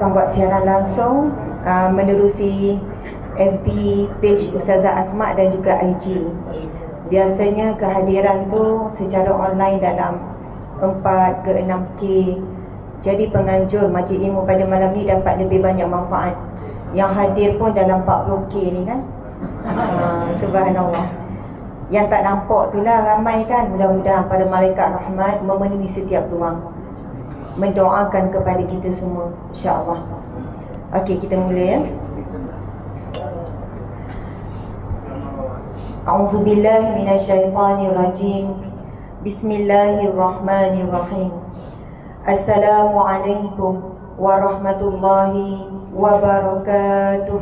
akan buat siaran langsung menerusi FB page Ustazah Asma dan juga IG. Biasanya kehadiran tu secara online dalam 4 ke 6K. Jadi penganjur Majlis Ilmu pada malam ni dapat lebih banyak manfaat. Yang hadir pun dalam 40K ni kan. Subhanallah. Yang tak nampak tu lah ramai kan. Mudah-mudahan para malaikat rahmat memenuhi setiap ruang, mendoakan kepada kita semua, insya-Allah. Okey, kita mula ya. A'udzubillahi minasyaitonirrajim. Bismillahirrahmanirrahim. Assalamualaikum warahmatullahi wabarakatuh.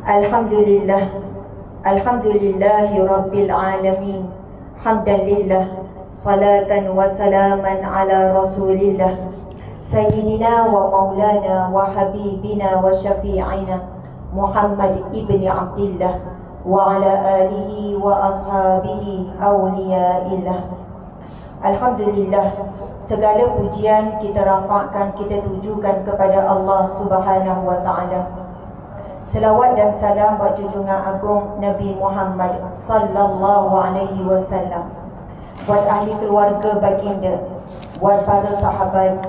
Alhamdulillah. Alhamdulillahi rabbil alamin. Hamdan lillah, salatan wa salaman ala rasulillah, sayyidina wa maulana wa habibina wa syafi'ina Muhammad ibn Abdillah wa ala alihi wa ashabihi awliyaillah. Alhamdulillah, segala pujian kita rafakkan, kita tujukan kepada Allah Subhanahu wa ta'ala. Selawat dan salam buat junjungan agung Nabi Muhammad sallallahu alaihi wasallam, buat ahli keluarga baginda, buat para sahabat,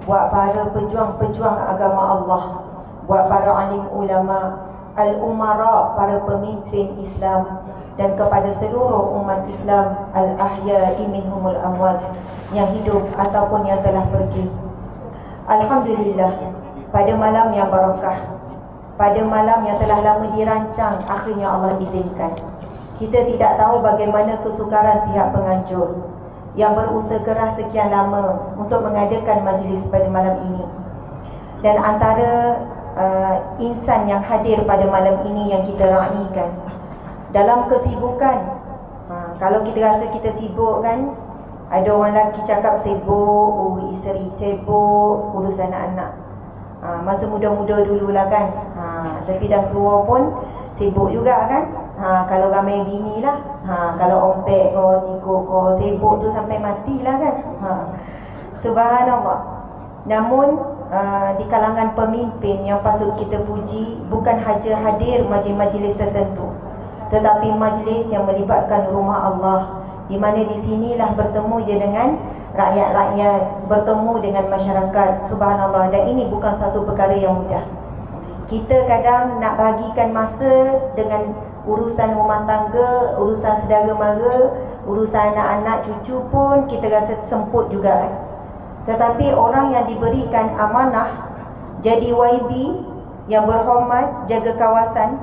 buat para pejuang-pejuang agama Allah, buat para alim ulama, al-umara, para pemimpin Islam, dan kepada seluruh umat Islam al-ahya'i minhumul amwat, yang hidup ataupun yang telah pergi. Alhamdulillah, pada malam yang barakah, pada malam yang telah lama dirancang, akhirnya Allah izinkan. Kita tidak tahu bagaimana kesukaran pihak penganjur yang berusaha keras sekian lama untuk mengadakan majlis pada malam ini. Dan antara insan yang hadir pada malam ini yang kita raikan dalam kesibukan. Kalau kita rasa kita sibuk kan, ada orang lelaki cakap sibuk, isteri sibuk, urus anak-anak. Masa muda-muda dululah kan, tapi dah tua pun sibuk juga kan. Kalau ramai bini lah, kalau ompek kau, tikuk kau, sibuk tu sampai matilah kan. Subhanallah. Namun di kalangan pemimpin yang patut kita puji, bukan sahaja hadir majlis-majlis tertentu, tetapi majlis yang melibatkan rumah Allah, di mana di sinilah bertemu je dengan rakyat-rakyat, bertemu dengan masyarakat. Subhanallah. Dan ini bukan satu perkara yang mudah. Kita kadang nak bahagikan masa dengan urusan rumah tangga, urusan saudara mara, urusan anak-anak cucu pun kita rasa semput juga. Tetapi orang yang diberikan amanah jadi YB yang berhormat, jaga kawasan,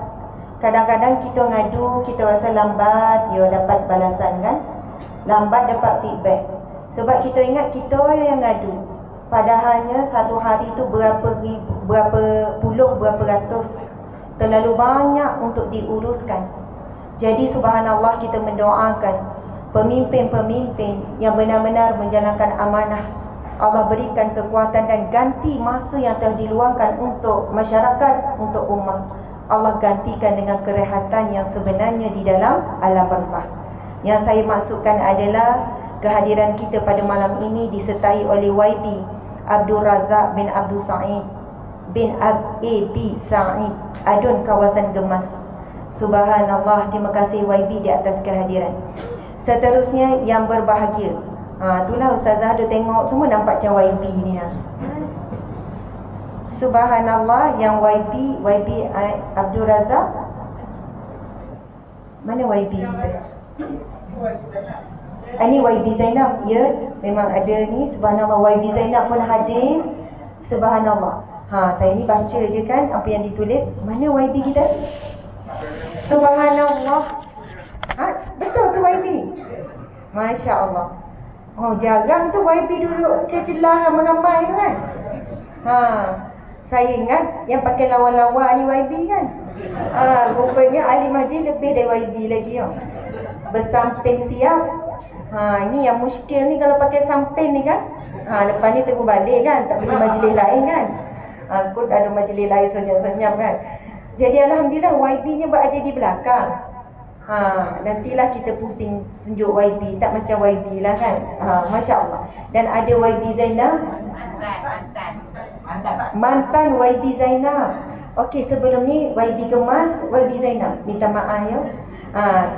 kadang-kadang kita ngadu, kita rasa lambat dapat balasan kan, lambat dapat feedback. Sebab kita ingat kita yang ngadu, padahalnya satu hari tu berapa ratus, terlalu banyak untuk diuruskan. Jadi subhanallah, kita mendoakan pemimpin-pemimpin yang benar-benar menjalankan amanah. Allah berikan kekuatan dan ganti masa yang telah diluangkan untuk masyarakat, untuk ummah, Allah gantikan dengan kerehatan yang sebenarnya di dalam alam barzakh. Yang saya maksudkan adalah kehadiran kita pada malam ini disertai oleh YB Abdul Razak bin Abdul Sa'id bin AB Sa'id, Adun kawasan Gemas. Subhanallah, terima kasih YB di atas kehadiran. Seterusnya yang berbahagia, itulah Ustazah ada tengok semua nampak macam YB ni. Subhanallah, yang YB Abdul Razak. Mana YB kita? Ini YB Zainab, ya, memang ada ni. Subhanallah, YB Zainab pun hadir. Subhanallah. Saya ni baca je kan apa yang ditulis. Mana YB kita? Subhanallah. Betul tu YB? Masya Allah. Jarang tu YB duduk celah ramai-ramai tu kan. Saya ingat yang pakai lawa-lawa ni YB kan. Rupanya ahli majlis lebih dari YB lagi. Bersamping siap. Ni yang muskil ni kalau pakai samping ni kan. Lepas ni tunggu balik kan, tak pergi majlis lain kan. Aku ada majlis lain senyap-senyap kan. Jadi alhamdulillah YB nya berada di belakang. Nantilah kita pusing tunjuk YB, tak macam YB lah kan. Masya Allah. Dan ada YB Zainab, mantan YB Zainab. Okey, sebelum ni YB Gemas, YB Zainab, minta maaf ya.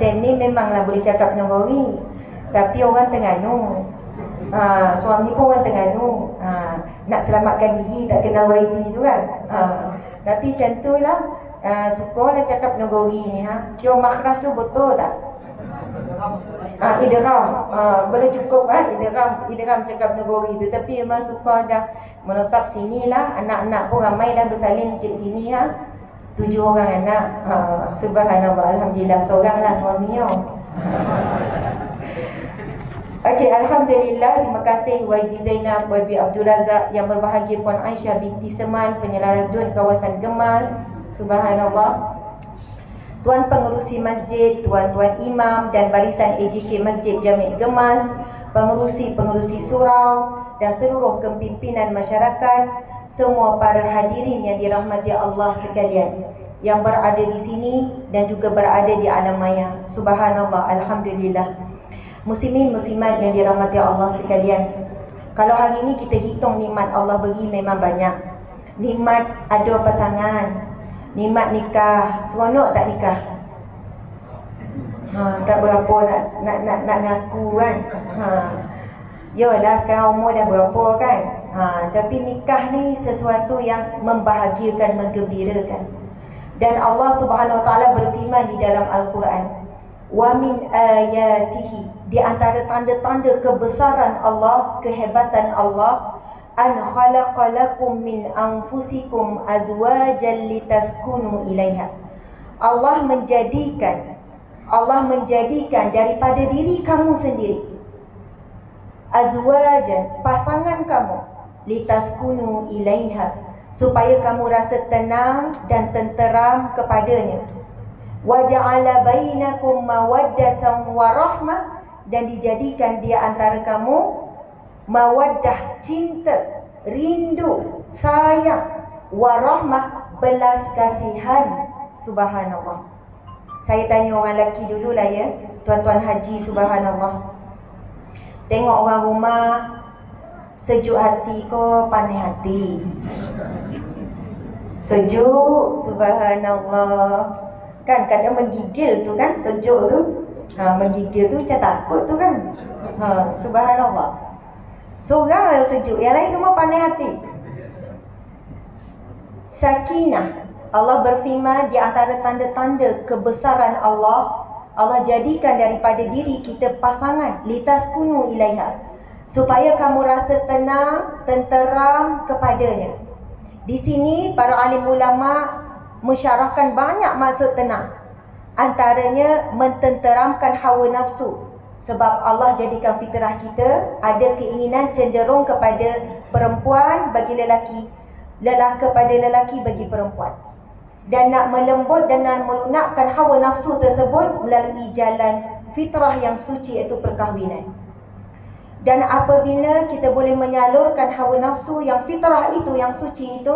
Dan ni memanglah boleh cakap Nogori, tapi orang Terengganu. Suami pun orang Terengganu. Nak selamatkan diri tak kenal YB tu kan. Tapi macam tu lah. Suka nak cakap Nogori ni Kira makhraj tu betul tak? Idgham. Boleh cukup idgham cakap Nogori tu. Tapi memang suka dah menetap sini lah. Anak-anak pun ramai dah bersalin kat sini 7 orang anak. Subhanallah, alhamdulillah. Seorang lah suami Okey, alhamdulillah. Terima kasih YB Zainab, YB Abdul Razak, yang berbahagia Puan Aisyah binti Seman, penyelaras dun kawasan Gemas. Subhanallah. Tuan pengerusi masjid, tuan-tuan imam dan barisan AJK Masjid Jami' Gemas, pengerusi surau dan seluruh kepimpinan masyarakat, semua para hadirin yang dirahmati Allah sekalian yang berada di sini dan juga berada di alam maya. Subhanallah, alhamdulillah. Muslimin muslimat yang dirahmati Allah sekalian, kalau hari ini kita hitung nikmat Allah beri memang banyak. Nikmat ada pasangan, nikmat nikah. Seronok tak nikah? Tak berapa nak ngaku kan. Yalah sekarang umur dah berapa kan. Tapi nikah ni sesuatu yang membahagiakan, menggembirakan. Dan Allah Subhanahu Wa Taala berfirman di dalam Al-Quran, wa min ayatihi, di antara tanda-tanda kebesaran Allah, kehebatan Allah, an khalaqalakum min anfusikum azwajan litaskunu ilaiha. Allah menjadikan daripada diri kamu sendiri azwajan, pasangan kamu, litaskunu ilaiha, supaya kamu rasa tenang dan tenteram kepadanya. Wa ja'ala bainakum mawaddatan wa rahmah, dan dijadikan dia antara kamu mawaddah, cinta, rindu, sayang, warahmah, belas kasihan. Subhanallah. Saya tanya orang lelaki dululah ya, tuan-tuan haji, subhanallah. Tengok orang rumah, sejuk hati ke panas hati? Sejuk, subhanallah. Kan kadang menggigil tu kan, sejuk tu. Menggigil tu macam takut tu kan. Subhanallah. Seorang yang sejuk, yang lain semua panas hati. Sakinah. Allah berfirman di antara tanda-tanda kebesaran Allah, Allah jadikan daripada diri kita pasangan, litaskunu ilaiha, supaya kamu rasa tenang, tenteram kepadanya. Di sini para alim ulama mensyarahkan banyak maksud tenang. Antaranya mententeramkan hawa nafsu. Sebab Allah jadikan fitrah kita ada keinginan cenderung kepada perempuan bagi lelaki, kepada lelaki bagi perempuan. Dan nak melembut dan nak melunakkan hawa nafsu tersebut melalui jalan fitrah yang suci, iaitu perkahwinan. Dan apabila kita boleh menyalurkan hawa nafsu yang fitrah itu, yang suci itu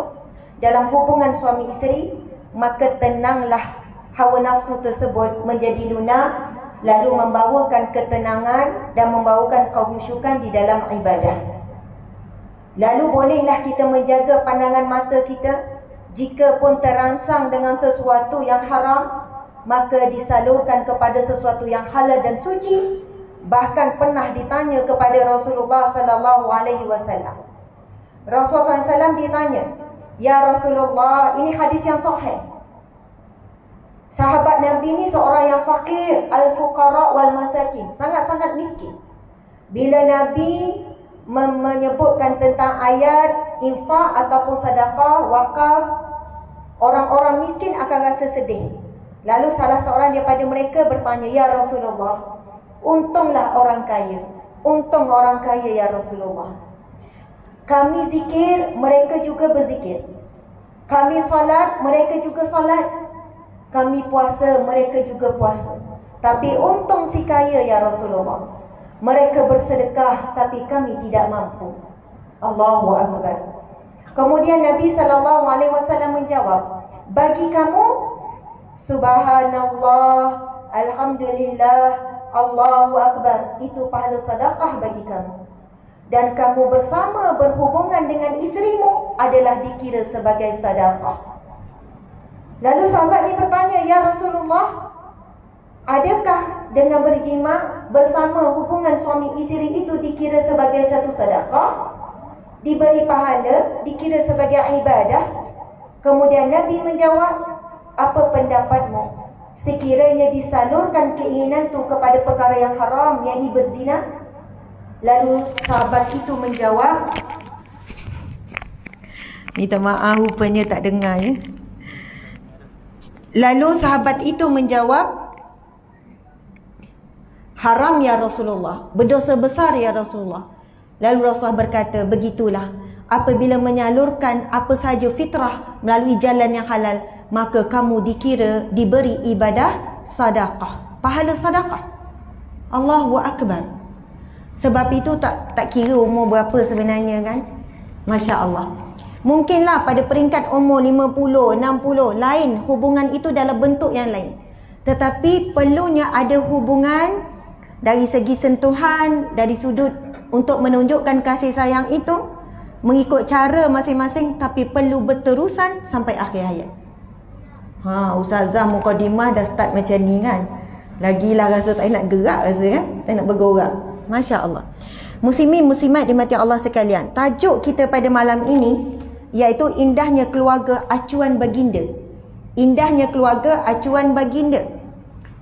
dalam hubungan suami isteri, maka tenanglah hawa nafsu tersebut menjadi lunak, lalu membawakan ketenangan dan membawakan kehusyukan di dalam ibadah. Lalu bolehlah kita menjaga pandangan mata kita. Jika pun terangsang dengan sesuatu yang haram, maka disalurkan kepada sesuatu yang halal dan suci. Bahkan pernah ditanya kepada Rasulullah sallallahu alaihi wasallam. Rasulullah SAW ditanya, "Ya Rasulullah," ini hadis yang sahih. Sahabat Nabi ni seorang yang fakir, al-fuqara wal masakin, sangat-sangat miskin. Bila Nabi menyebutkan tentang ayat infak ataupun sedekah, wakaf, orang-orang miskin akan rasa sedih. Lalu salah seorang daripada mereka bertanya, "Ya Rasulullah, untunglah orang kaya. Untung orang kaya ya Rasulullah. Kami zikir, mereka juga berzikir. Kami salat, mereka juga salat. Kami puasa, mereka juga puasa. Tapi untung si kaya ya Rasulullah. Mereka bersedekah, tapi kami tidak mampu." Allahu Akbar. Kemudian Nabi SAW menjawab, "Bagi kamu, subhanallah, Alhamdulillah, Allahu Akbar. Itu pahala sedekah bagi kamu. Dan kamu bersama berhubungan dengan isterimu adalah dikira sebagai sedekah. Lalu sahabat ni bertanya, ya Rasulullah, adakah dengan berjima bersama hubungan suami isteri itu dikira sebagai satu sedekah? Diberi pahala, dikira sebagai ibadah? Kemudian Nabi menjawab, apa pendapatmu? Sekiranya disalurkan keinginan tu kepada perkara yang haram, yakni berzina? Lalu sahabat itu menjawab, minta maaf rupanya tak dengar ya. Lalu sahabat itu menjawab, haram ya Rasulullah, berdosa besar ya Rasulullah. Lalu Rasulullah berkata, begitulah, apabila menyalurkan apa saja fitrah melalui jalan yang halal, maka kamu dikira diberi ibadah sedekah, pahala sedekah. Allahu Akbar. Sebab itu tak kira umur berapa sebenarnya kan. Masya Allah. Mungkinlah pada peringkat umur 50, 60 lain, hubungan itu dalam bentuk yang lain. Tetapi perlunya ada hubungan dari segi sentuhan, dari sudut untuk menunjukkan kasih sayang itu mengikut cara masing-masing, tapi perlu berterusan sampai akhir hayat. Ustazah mukadimah dah start macam ni kan. Lagilah rasa tak nak gerak rasa kan. Tak nak bergerak. Masya Allah. Muslimin muslimat dimati Allah sekalian, tajuk kita pada malam ini iaitu indahnya keluarga acuan baginda. Indahnya keluarga acuan baginda.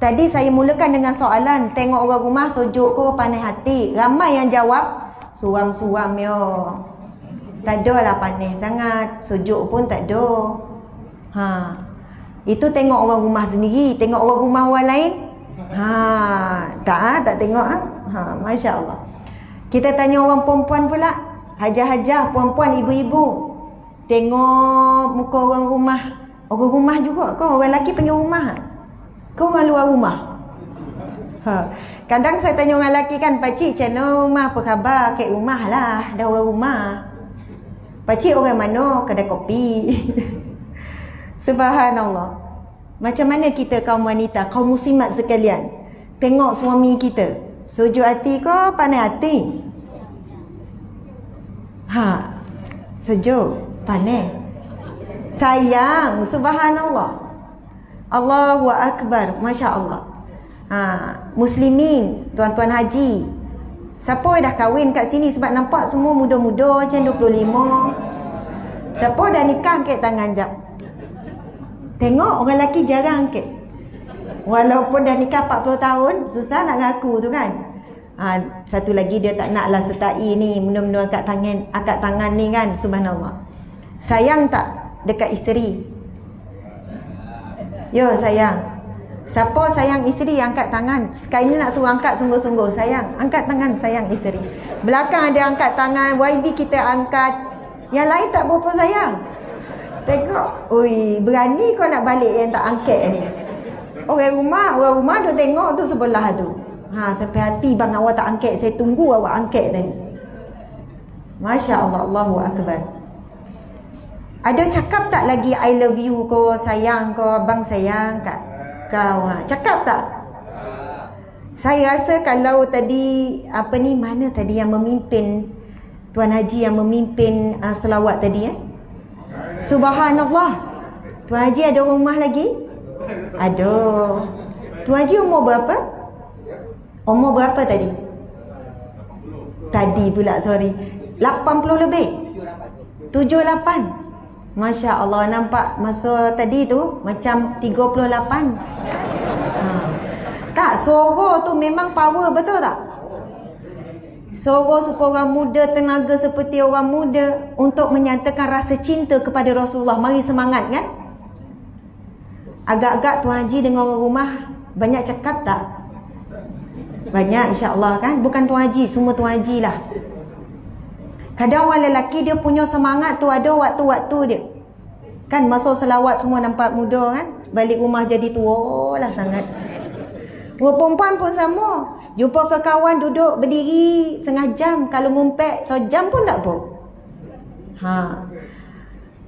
Tadi saya mulakan dengan soalan, tengok orang rumah sejuk ke panas hati? Ramai yang jawab suam-suam yo. Tak ada lah panas sangat, sejuk pun tak ada. Itu tengok orang rumah sendiri. Tengok orang rumah orang lain, tak tengok. Masya Allah. Kita tanya orang perempuan pula, hajah-hajah, perempuan, ibu-ibu, tengok muka orang rumah. Orang rumah juga ke? Orang lelaki panggil rumah ke orang luar rumah? Kadang saya tanya orang lelaki kan, pakcik macam mana rumah, apa khabar? Kek rumah lah, dah orang rumah. Pakcik orang mana? Kedai kopi. Subhanallah. Macam mana kita kaum wanita, kaum muslimat sekalian, tengok suami kita sejuk hati ke panas hati? Sejuk, panas, sayang. Subhanallah. Allahu Akbar. Masya Allah. Muslimin, tuan-tuan haji, siapa dah kahwin kat sini? Sebab nampak semua muda-muda macam 25. Siapa dah nikah angkat tangan jap. Tengok orang lelaki jarang angkat. Walaupun dah nikah 40 tahun, susah nak ngaku tu kan. Satu lagi dia tak naklah sertai ni, mula-mula angkat tangan ni kan. Subhanallah. Sayang tak dekat isteri? Ya sayang. Siapa sayang isteri angkat tangan. Sekarang ni nak suruh angkat sungguh-sungguh. Sayang, angkat tangan sayang isteri. Belakang ada angkat tangan, YB kita angkat. Yang lain tak berapa sayang. Tengok, oi, berani kau nak balik yang tak angkat ni. Orang rumah duk tengok tu sebelah tu. Sampai hati bang awak tak angkat, saya tunggu awak angkat tadi. Masya Allah, Allahu Akbar. Ada cakap tak lagi I love you ko, sayang ko, abang sayang kat kau? Cakap tak? Saya rasa kalau tadi mana tadi yang memimpin, Tuan Haji yang memimpin selawat tadi Subhanallah. Tuan Haji ada orang rumah lagi? Ada. Tuan Haji umur berapa? Umur berapa tadi? Tadi pula, sorry. 80 lebih? 78. Masya Allah, nampak masa tadi tu macam 38. Tak, suara tu memang power, betul tak? Suara supaya orang muda, tenaga seperti orang muda untuk menyatakan rasa cinta kepada Rasulullah. Mari semangat kan? Agak-agak Tuan Haji dengan orang rumah banyak cakap tak? Banyak insya-Allah kan? Bukan Tuan Haji, semua Tuan Haji lah. Kadang orang lelaki dia punya semangat tu ada waktu-waktu dia. Kan masa selawat semua nampak muda kan? Balik rumah jadi tua lah sangat. Orang perempuan pun sama. Jumpa ke kawan duduk berdiri setengah jam, kalau ngumpet sejam pun tak apa.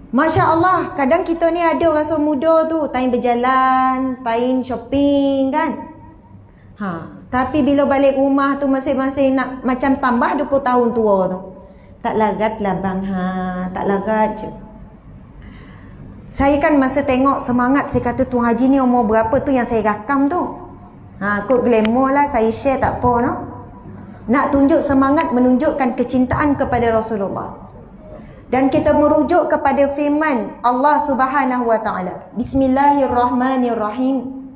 Masya Allah, kadang kita ni ada rasa muda tu, time berjalan, time shopping kan. Tapi bila balik rumah tu masing-masing nak macam tambah 20 tahun tua tu. Tak larat lah bang, tak larat je. Saya kan masa tengok semangat, saya kata Tuan Haji ni umur berapa tu yang saya rakam tu. Kot glamour lah, saya share tak apa no. Nak tunjuk semangat, menunjukkan kecintaan kepada Rasulullah. Dan kita merujuk kepada firman Allah Subhanahu wa taala. Bismillahirrahmanirrahim.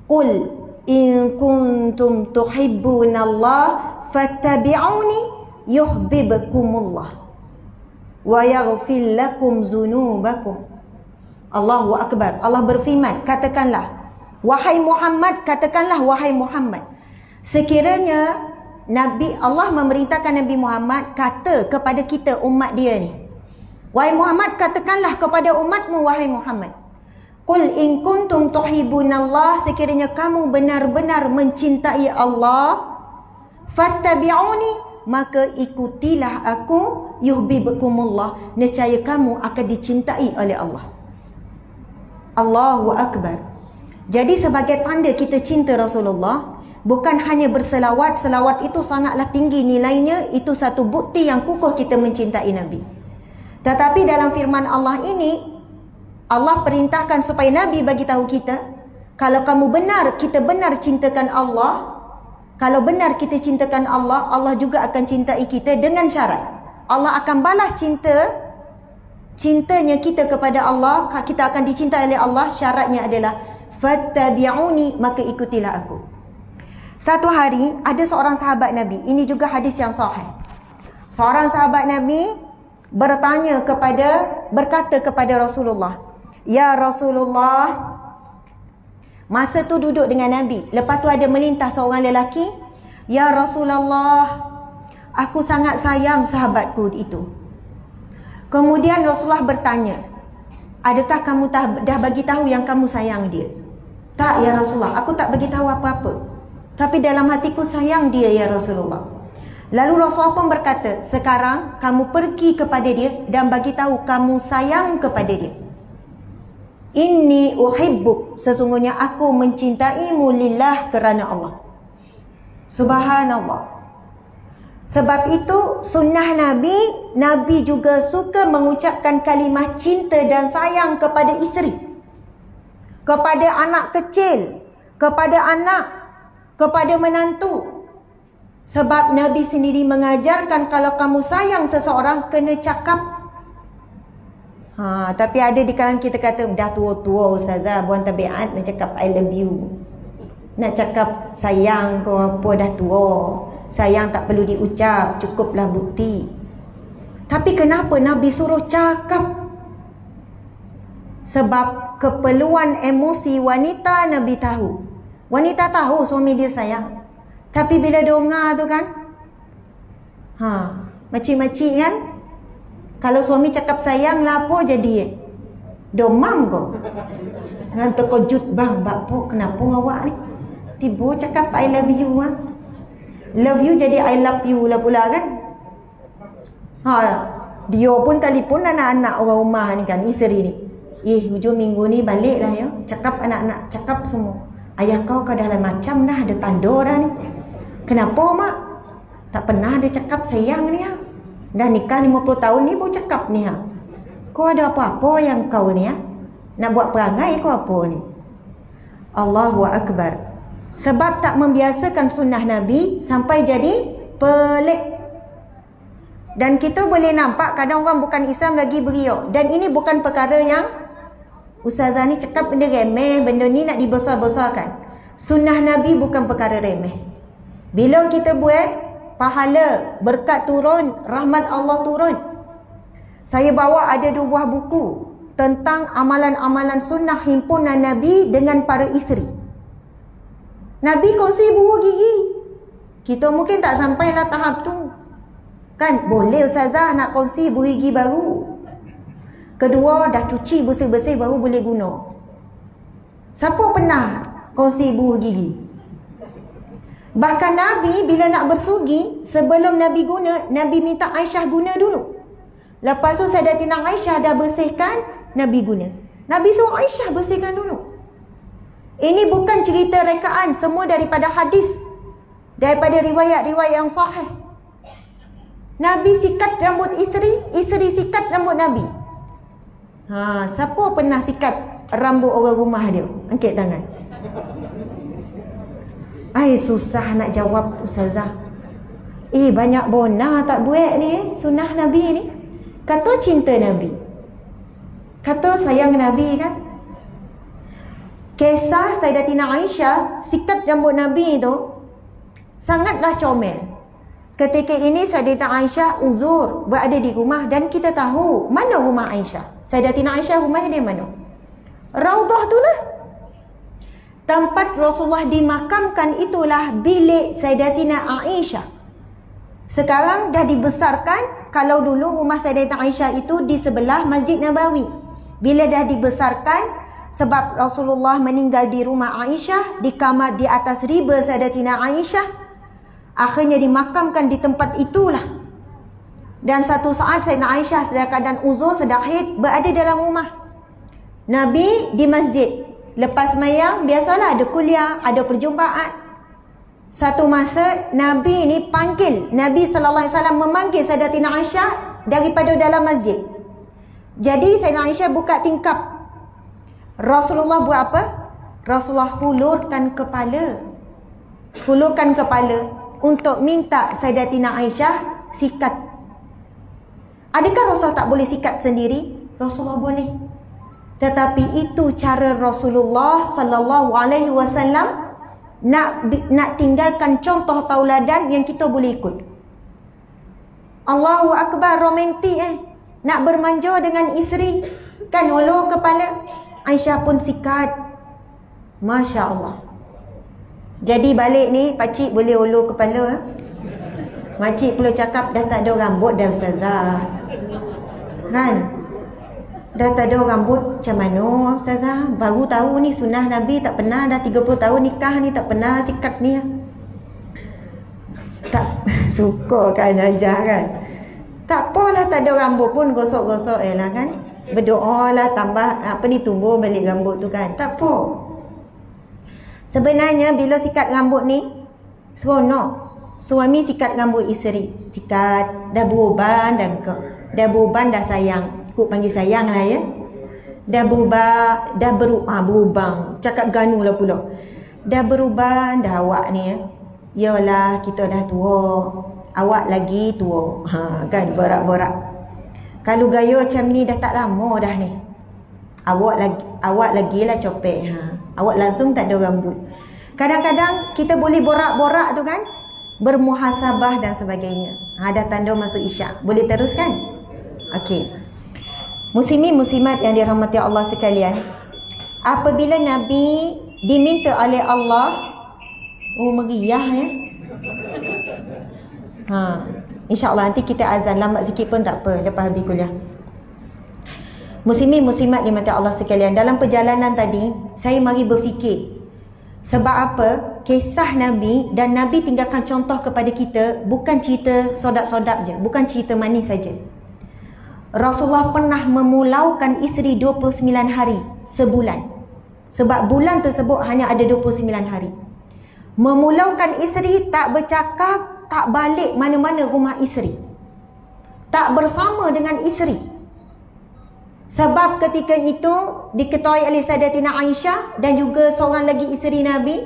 Qul in kuntum tuhibbunallaha fattabi'uni yuhibbukumullah wa yaghfir lakum dzunubakum. Allahu akbar. Allah berfirman, katakanlah wahai Muhammad, katakanlah wahai Muhammad, sekiranya Nabi Allah memerintahkan Nabi Muhammad kata kepada kita umat dia ni, wahai Muhammad, katakanlah kepada umatmu wahai Muhammad, qul in kuntum tuhibbunallah, sekiranya kamu benar-benar mencintai Allah, fattabi'uni, maka ikutilah aku, yuhibbukumullah, nescaya kamu akan dicintai oleh Allah. Allahu akbar. Jadi sebagai tanda kita cinta Rasulullah, bukan hanya berselawat, selawat itu sangatlah tinggi nilainya, itu satu bukti yang kukuh kita mencintai Nabi. Tetapi dalam firman Allah ini, Allah perintahkan supaya Nabi bagi tahu kita, kalau kamu benar, kita benar cintakan Allah, kalau benar kita cintakan Allah, Allah juga akan cintai kita dengan syarat. Allah akan balas cintanya kita kepada Allah, kita akan dicintai oleh Allah, syaratnya adalah fattabi'uni, maka ikutilah aku. Satu hari ada seorang sahabat Nabi, ini juga hadis yang sahih. Seorang sahabat Nabi berkata kepada Rasulullah, ya Rasulullah, masa tu duduk dengan Nabi, lepas tu ada melintas seorang lelaki, ya Rasulullah, aku sangat sayang sahabatku itu. Kemudian Rasulullah bertanya, adakah kamu dah bagi tahu yang kamu sayang dia? Tak ya Rasulullah, aku tak bagi tahu apa-apa, tapi dalam hatiku sayang dia ya Rasulullah. Lalu Rasulullah pun berkata, sekarang kamu pergi kepada dia dan bagi tahu kamu sayang kepada dia. Inni uhibbuk, sesungguhnya aku mencintaimu lillah, kerana Allah. Subhanallah. Sebab itu sunnah Nabi, Nabi juga suka mengucapkan kalimah cinta dan sayang kepada isteri, kepada anak kecil, kepada anak, kepada menantu. Sebab Nabi sendiri mengajarkan kalau kamu sayang seseorang, kena cakap. Tapi ada di kalangan kita kata, dah tua-tua Ustazah, buang tabiat nak cakap I love you, nak cakap sayang kau apa, dah tua, sayang tak perlu diucap, cukuplah bukti. Tapi kenapa Nabi suruh cakap? Sebab keperluan emosi wanita Nabi tahu. Wanita tahu suami dia sayang, tapi bila dengar tu kan, makcik-makcik kan, kalau suami cakap sayang lah apa jadi domam kau. Dengan terkejut, bang, bakpo kenapa awak ni tiba cakap I love you love you jadi I love you lah pula kan. Dia pun telefon anak-anak orang rumah ni kan, isteri ni, hujung minggu ni balik lah ya, cakap anak-anak, cakap semua, ayah kau dah macam dah ada tanda dah ni. Kenapa mak? Tak pernah dia cakap sayang ni ya. Dah nikah 50 tahun ni baru cakap ni ha. Kau ada apa-apa yang kau ni ya? Nak buat perangai kau apa ni? Allahu akbar. Sebab tak membiasakan sunnah Nabi sampai jadi pelik. Dan kita boleh nampak kadang orang bukan Islam lagi beriak. Dan ini bukan perkara yang Ustazah ni cakap benda remeh, benda ni nak dibesar-besarkan. Sunnah Nabi bukan perkara remeh. Bila kita buat, pahala, berkat turun, rahmat Allah turun. Saya bawa ada 2 buah buku tentang amalan-amalan sunnah himpunan Nabi dengan para isteri. Nabi kongsi buah gigi. Kita mungkin tak sampailah tahap tu. Kan boleh Ustazah nak kongsi buah gigi baru. Kedua, dah cuci bersih-bersih baru boleh guna. Siapa pernah kongsi buah gigi? Bahkan Nabi bila nak bersugi, sebelum Nabi guna, Nabi minta Aisyah guna dulu. Lepas tu Sayyidatina Aisyah dah bersihkan, Nabi guna. Nabi suruh Aisyah bersihkan dulu. Ini bukan cerita rekaan, semua daripada hadis, daripada riwayat-riwayat yang sahih. Nabi sikat rambut isteri, isteri sikat rambut Nabi. Siapa pernah sikat rambut orang rumah dia? Angkat tangan. Susah nak jawab ustazah. Banyak bona tak buat ni sunnah Nabi ni. Kata cinta Nabi, kata sayang Nabi kan. Kisah Sayyidatina Aisyah sikat rambut Nabi tu sangatlah comel. Ketika ini Sayyidatina Aisyah uzur berada di rumah, dan kita tahu mana rumah Aisyah. Sayyidatina Aisyah rumah dia mana? Raudah tu lah. Tempat Rasulullah dimakamkan itulah bilik Sayyidatina Aisyah. Sekarang dah dibesarkan. Kalau dulu rumah Sayyidatina Aisyah itu di sebelah Masjid Nabawi. Bila dah dibesarkan, sebab Rasulullah meninggal di rumah Aisyah, di kamar di atas riba Sayyidatina Aisyah, akhirnya dimakamkan di tempat itulah. Dan satu saat Sayyidatina Aisyah sedang keadaan uzur, sedang haid, berada dalam rumah. Nabi di masjid. Lepas mayang, biasalah ada kuliah, ada perjumpaan. Satu masa Nabi ni panggil, Nabi SAW memanggil Sayyidatina Aisyah daripada dalam masjid. Jadi Sayyidatina Aisyah buka tingkap. Rasulullah buat apa? Rasulullah hulurkan kepala. Hulurkan kepala untuk minta Sayyidatina Aisyah sikat. Adakah Rasulullah tak boleh sikat sendiri? Rasulullah boleh. Tetapi itu cara Rasulullah SAW nak tinggalkan contoh tauladan yang kita boleh ikut. Allahu Akbar, romantik nak bermanja dengan isteri, kan ulur kepala. Aisyah pun sikat. Masya Allah. Jadi balik ni pakcik boleh ulur kepala. Makcik perlu cakap dah tak ada rambut dah ustazah, kan? Dah tak ada rambut macam mana ustazah? Baru tahu ni sunnah Nabi, tak pernah dah 30 tahun nikah ni tak pernah sikat ni. Tak suka kan ajar kan. Tak apalah tak ada rambut pun gosok-gosok lah kan. Berdoa lah tambah tumbuh balik rambut tu kan. Tak apa. Sebenarnya bila sikat rambut ni seronok. Suami sikat rambut isteri, sikat, dah beruban dah sayang. Kuk panggil sayang lah ya. Dah berubah, dah berubah. Cakap ganu lah pula. Dah berubah dah awak ni ya. Yalah kita dah tua, awak lagi tua. Kan borak-borak. Kalau gaya macam ni dah tak lama dah ni. Awak lagi lah copek. Awak langsung tak ada rambut. Kadang-kadang kita boleh borak-borak tu kan, bermuhasabah dan sebagainya. Dah tanda masuk isyak. Boleh teruskan? Okey. Muslimin muslimat yang dirahmati Allah sekalian, apabila Nabi diminta oleh Allah, meriah ya. InsyaAllah nanti kita azan, lambat sikit pun tak apa lepas habis kuliah. Muslimin muslimat dirahmati Allah sekalian, dalam perjalanan tadi saya mari berfikir, sebab apa kisah Nabi, dan Nabi tinggalkan contoh kepada kita, bukan cerita sodak-sodak je, bukan cerita manis saja. Rasulullah pernah memulaukan isteri 29 hari sebulan. Sebab bulan tersebut hanya ada 29 hari. Memulaukan isteri, tak bercakap, tak balik mana-mana rumah isteri. Tak bersama dengan isteri. Sebab ketika itu diketahui oleh Sayyidatina Aisyah dan juga seorang lagi isteri Nabi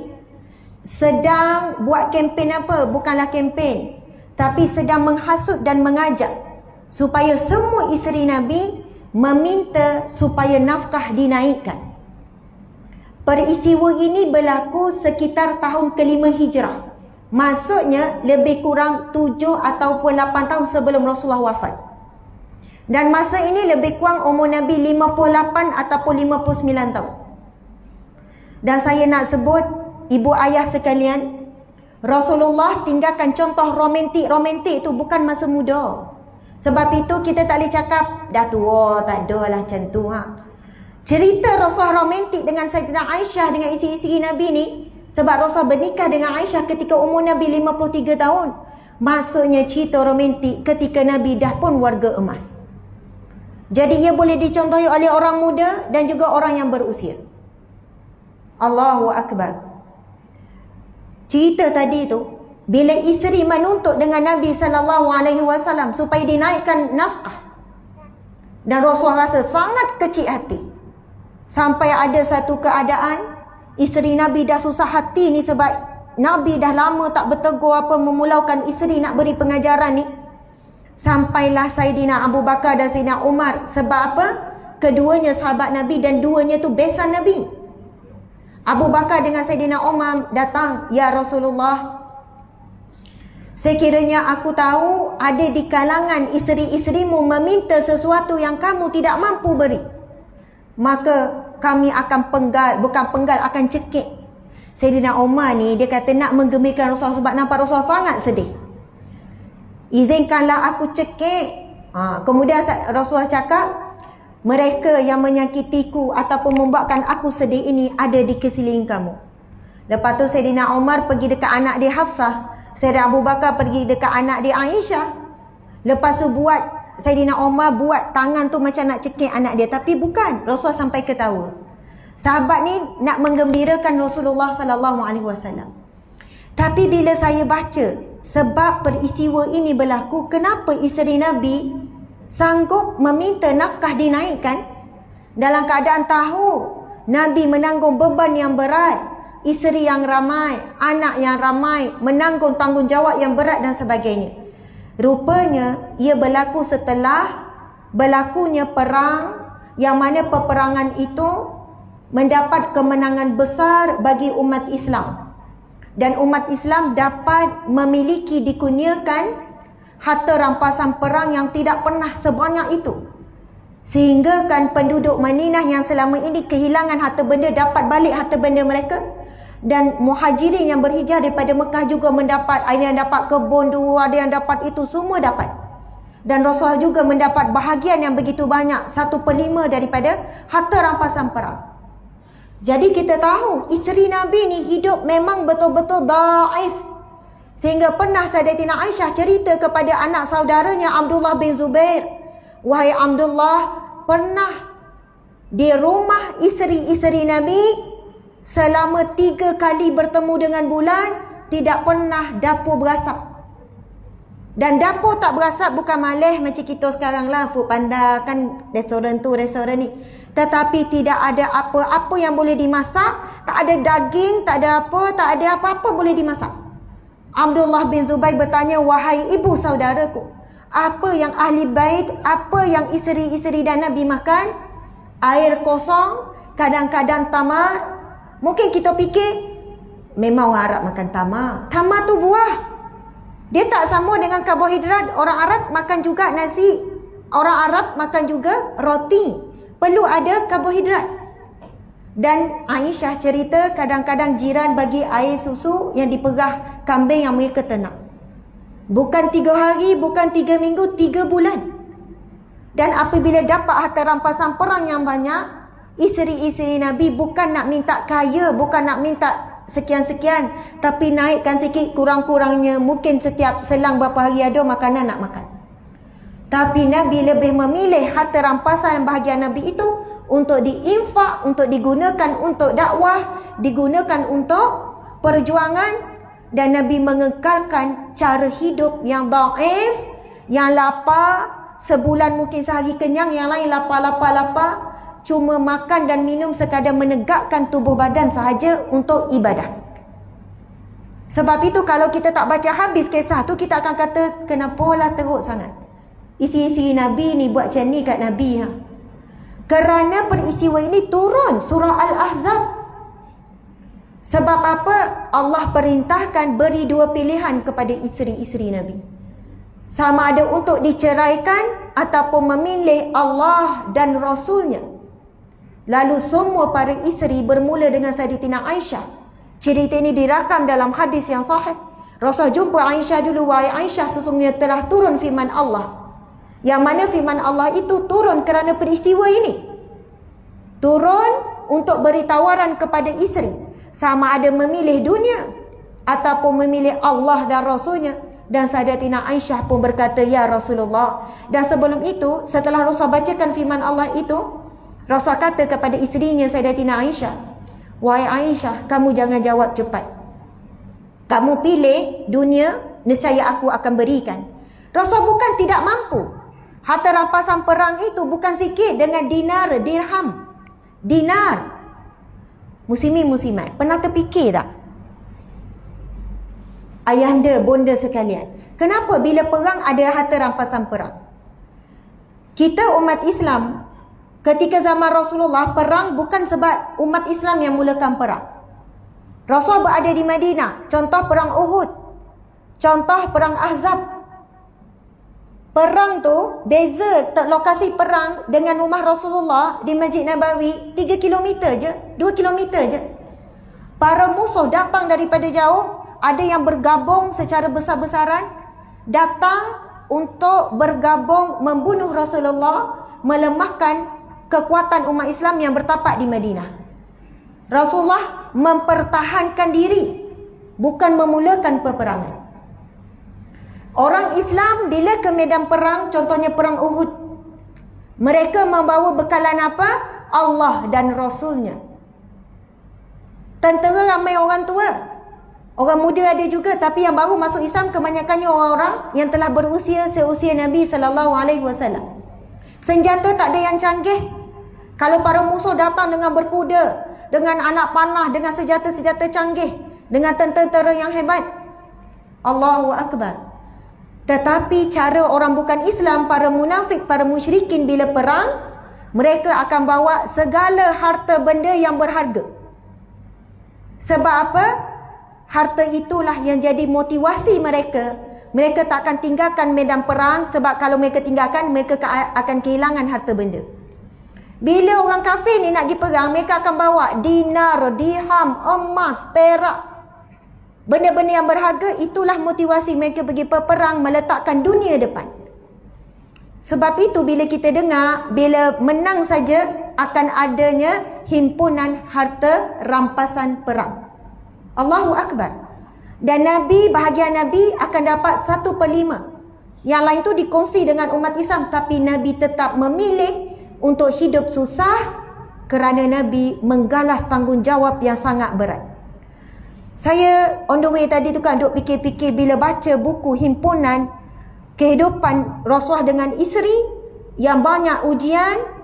sedang buat kempen apa? Bukanlah kempen, tapi sedang menghasut dan mengajak supaya semua isteri Nabi meminta supaya nafkah dinaikkan. Peristiwa ini berlaku sekitar tahun ke-5 Hijrah. Maksudnya lebih kurang 7 ataupun 8 tahun sebelum Rasulullah wafat. Dan masa ini lebih kurang umur Nabi 58 ataupun 59 tahun. Dan saya nak sebut, ibu ayah sekalian, Rasulullah tinggalkan contoh romantik-romantik tu bukan masa muda. Sebab itu kita tak boleh cakap dah tua, tak ada lah macam tu. Cerita Rasulullah romantik dengan Sayyidatina Aisyah, dengan isteri-isteri Nabi ni, sebab Rasulullah bernikah dengan Aisyah ketika umur Nabi 53 tahun. Maksudnya cerita romantik ketika Nabi dah pun warga emas. Jadi ia boleh dicontohi oleh orang muda dan juga orang yang berusia. Allahu Akbar. Cerita tadi tu, bila isteri menuntut dengan Nabi SAW supaya dinaikkan nafkah, dan Rasulullah rasa sangat kecil hati. Sampai ada satu keadaan, isteri Nabi dah susah hati ni sebab Nabi dah lama tak bertegur apa, memulaukan isteri nak beri pengajaran ni. Sampailah Saidina Abu Bakar dan Saidina Umar. Sebab apa? Keduanya sahabat Nabi dan duanya tu besan Nabi. Abu Bakar dengan Saidina Umar datang, "Ya Rasulullah, sekiranya aku tahu ada di kalangan isteri-isterimu meminta sesuatu yang kamu tidak mampu beri, maka kami akan akan cekik." Saidina Umar ni dia kata nak menggembirakan Rasulullah sebab nampak Rasulullah sangat sedih. "Izinkanlah aku cekik." Kemudian Rasulullah cakap, "Mereka yang menyakitiku ataupun membuatkan aku sedih ini ada di sekeliling kamu." Lepas tu Saidina Umar pergi dekat anak dia Hafsah, Saidina Abu Bakar pergi dekat anak dia Aisyah. Lepas tu Saidina Umar buat tangan tu macam nak cekik anak dia, tapi bukan, Rasulullah sampai ketawa. Sahabat ni nak menggembirakan Rasulullah sallallahu alaihi wasallam. Tapi bila saya baca sebab peristiwa ini berlaku, kenapa isteri Nabi sanggup meminta nafkah dinaikkan dalam keadaan tahu Nabi menanggung beban yang berat, isteri yang ramai, anak yang ramai, menanggung tanggungjawab yang berat dan sebagainya. Rupanya ia berlaku setelah berlakunya perang, yang mana peperangan itu mendapat kemenangan besar bagi umat Islam, dan umat Islam dapat memiliki, dikurniakan harta rampasan perang yang tidak pernah sebanyak itu, sehingga kan penduduk Madinah yang selama ini kehilangan harta benda dapat balik harta benda mereka, dan muhajirin yang berhijrah daripada Mekah juga mendapat, ada yang dapat kebun dua, ada yang dapat itu, semua dapat. Dan Rasulullah juga mendapat bahagian yang begitu banyak, 1/5 daripada harta rampasan perang. Jadi kita tahu isteri Nabi ni hidup memang betul-betul daif, sehingga pernah Sayyidatina Aisyah cerita kepada anak saudaranya Abdullah bin Zubair, "Wahai Abdullah, pernah di rumah isteri-isteri Nabi selama 3 kali bertemu dengan bulan, tidak pernah dapur berasap." Dan dapur tak berasap bukan malih macam kita sekarang lah, Food Panda kan, restoran tu, restoran ni. Tetapi tidak ada apa-apa yang boleh dimasak, tak ada daging, tak ada apa-apa boleh dimasak. Abdullah bin Zubair bertanya, "Wahai ibu saudaraku, apa yang ahli bait, apa yang isteri-isteri dan Nabi makan?" "Air kosong, kadang-kadang tamar." Mungkin kita fikir memang orang Arab makan tamar. Tamar tu buah. Dia tak sama dengan karbohidrat. Orang Arab makan juga nasi, orang Arab makan juga roti. Perlu ada karbohidrat. Dan Aisyah cerita kadang-kadang jiran bagi air susu yang diperah kambing yang mereka ternak. Bukan 3 hari, bukan 3 minggu, 3 bulan. Dan apabila dapat harta rampasan perang yang banyak, isteri-isteri Nabi bukan nak minta kaya, bukan nak minta sekian-sekian, tapi naikkan sikit, kurang-kurangnya mungkin setiap selang berapa hari ada makanan nak makan. Tapi Nabi lebih memilih harta rampasan bahagian Nabi itu untuk diinfak, untuk digunakan untuk dakwah, digunakan untuk perjuangan. Dan Nabi mengekalkan cara hidup yang dhaif, yang lapar, sebulan mungkin sehari kenyang, yang lain lapar, cuma makan dan minum sekadar menegakkan tubuh badan sahaja untuk ibadah. Sebab itu kalau kita tak baca habis kisah tu, kita akan kata, kenapa lah teruk sangat isi-isi Nabi ni buat macam ni kat Nabi. Kerana peristiwa ini turun surah Al-Ahzab. Sebab apa? Allah perintahkan beri 2 pilihan kepada isteri-isteri Nabi. Sama ada untuk diceraikan ataupun memilih Allah dan Rasulnya. Lalu semua para isteri bermula dengan Sayyidatina Aisyah. Cerita ini dirakam dalam hadis yang sahih. Rasul jumpa Aisyah dulu, "Wahai Aisyah, sesungguhnya telah turun firman Allah." Yang mana firman Allah itu turun kerana peristiwa ini. Turun untuk beri tawaran kepada isteri, sama ada memilih dunia ataupun memilih Allah dan Rasulnya. Dan Sayyidatina Aisyah pun berkata, "Ya Rasulullah." Dan sebelum itu, setelah Rasul bacakan firman Allah itu, Rasul kata kepada isterinya Sayyidatina Aisyah, Wahai Aisyah, kamu jangan jawab cepat. Kamu pilih dunia, nescaya aku akan berikan. Rasul bukan tidak mampu. Harta rampasan perang itu bukan sikit dengan dinar, dirham. Dinar. Muslimin muslimat, pernah terfikir tak? Ayahanda, bonda sekalian, kenapa bila perang ada harta rampasan perang? Kita umat Islam, ketika zaman Rasulullah, perang bukan sebab umat Islam yang mulakan perang. Rasul berada di Madinah. Contoh perang Uhud, contoh perang Ahzab. Perang tu, beza lokasi perang dengan rumah Rasulullah di Masjid Nabawi 3 km je, 2 km je. Para musuh datang daripada jauh, ada yang bergabung secara besar-besaran, datang untuk bergabung membunuh Rasulullah, melemahkan kekuatan umat Islam yang bertapak di Madinah. Rasulullah mempertahankan diri, bukan memulakan peperangan. Orang Islam bila ke medan perang, contohnya perang Uhud, mereka membawa bekalan apa? Allah dan Rasulnya. Tentera ramai orang tua, orang muda ada juga, tapi yang baru masuk Islam kebanyakannya orang-orang yang telah berusia seusia Nabi SAW. Senjata tak ada yang canggih. Kalau para musuh datang dengan berkuda, dengan anak panah, dengan senjata-senjata canggih, dengan tentera yang hebat, Allahu Akbar. Tetapi cara orang bukan Islam, para munafik, para musyrikin bila perang, mereka akan bawa segala harta benda yang berharga. Sebab apa? Harta itulah yang jadi motivasi mereka. Mereka tak akan tinggalkan medan perang, sebab kalau mereka tinggalkan, mereka akan kehilangan harta benda. Bila orang kafir ni nak pergi perang, mereka akan bawa dinar, dirham, emas, perak, benda-benda yang berharga. Itulah motivasi mereka pergi perang, meletakkan dunia depan. Sebab itu bila kita dengar, bila menang saja akan adanya himpunan harta rampasan perang. Allahu Akbar. Dan Nabi, bahagian Nabi akan dapat 1/5. Yang lain tu dikongsi dengan umat Islam. Tapi Nabi tetap memilih untuk hidup susah kerana Nabi menggalas tanggungjawab yang sangat berat. Saya on the way tadi tu kan duk fikir-fikir bila baca buku himpunan kehidupan Rasulullah dengan isteri yang banyak ujian.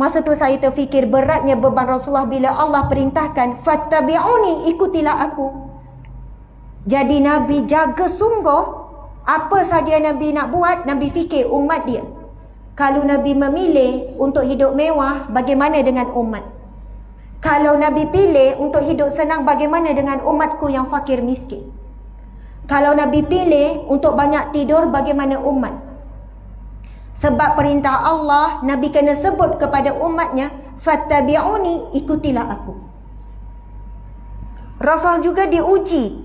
Masa tu saya terfikir beratnya beban Rasulullah bila Allah perintahkan fattabi'uni, ikutilah aku. Jadi Nabi jaga sungguh apa saja Nabi nak buat. Nabi fikir umat dia. Kalau Nabi memilih untuk hidup mewah, bagaimana dengan umat? Kalau Nabi pilih untuk hidup senang, bagaimana dengan umatku yang fakir miskin? Kalau Nabi pilih untuk banyak tidur, bagaimana umat? Sebab perintah Allah, Nabi kena sebut kepada umatnya, fattabi'uni, ikutilah aku. Rasul juga diuji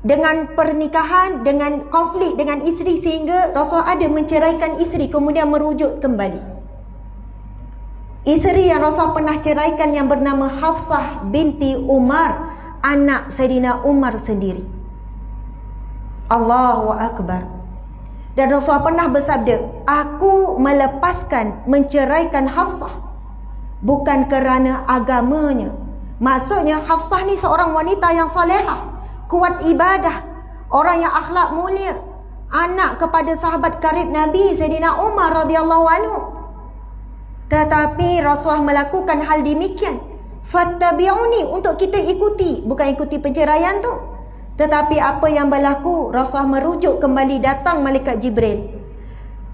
dengan pernikahan, dengan konflik dengan isteri, sehingga Rasul ada menceraikan isteri kemudian merujuk kembali. Isteri yang Rasul pernah ceraikan yang bernama Hafsah binti Umar, anak Sayyidina Umar sendiri. Allahu Akbar. Dan Rasul pernah bersabda, aku melepaskan, menceraikan Hafsah bukan kerana agamanya. Maksudnya Hafsah ni seorang wanita yang salehah, kuat ibadah, orang yang akhlak mulia, anak kepada sahabat karib Nabi Sayyidina Umar radhiyallahu anhu. Tetapi Rasulullah melakukan hal demikian, fattabi'uni, untuk kita ikuti, bukan ikuti penceraian tu. Tetapi apa yang berlaku, Rasulullah merujuk kembali, datang malaikat Jibril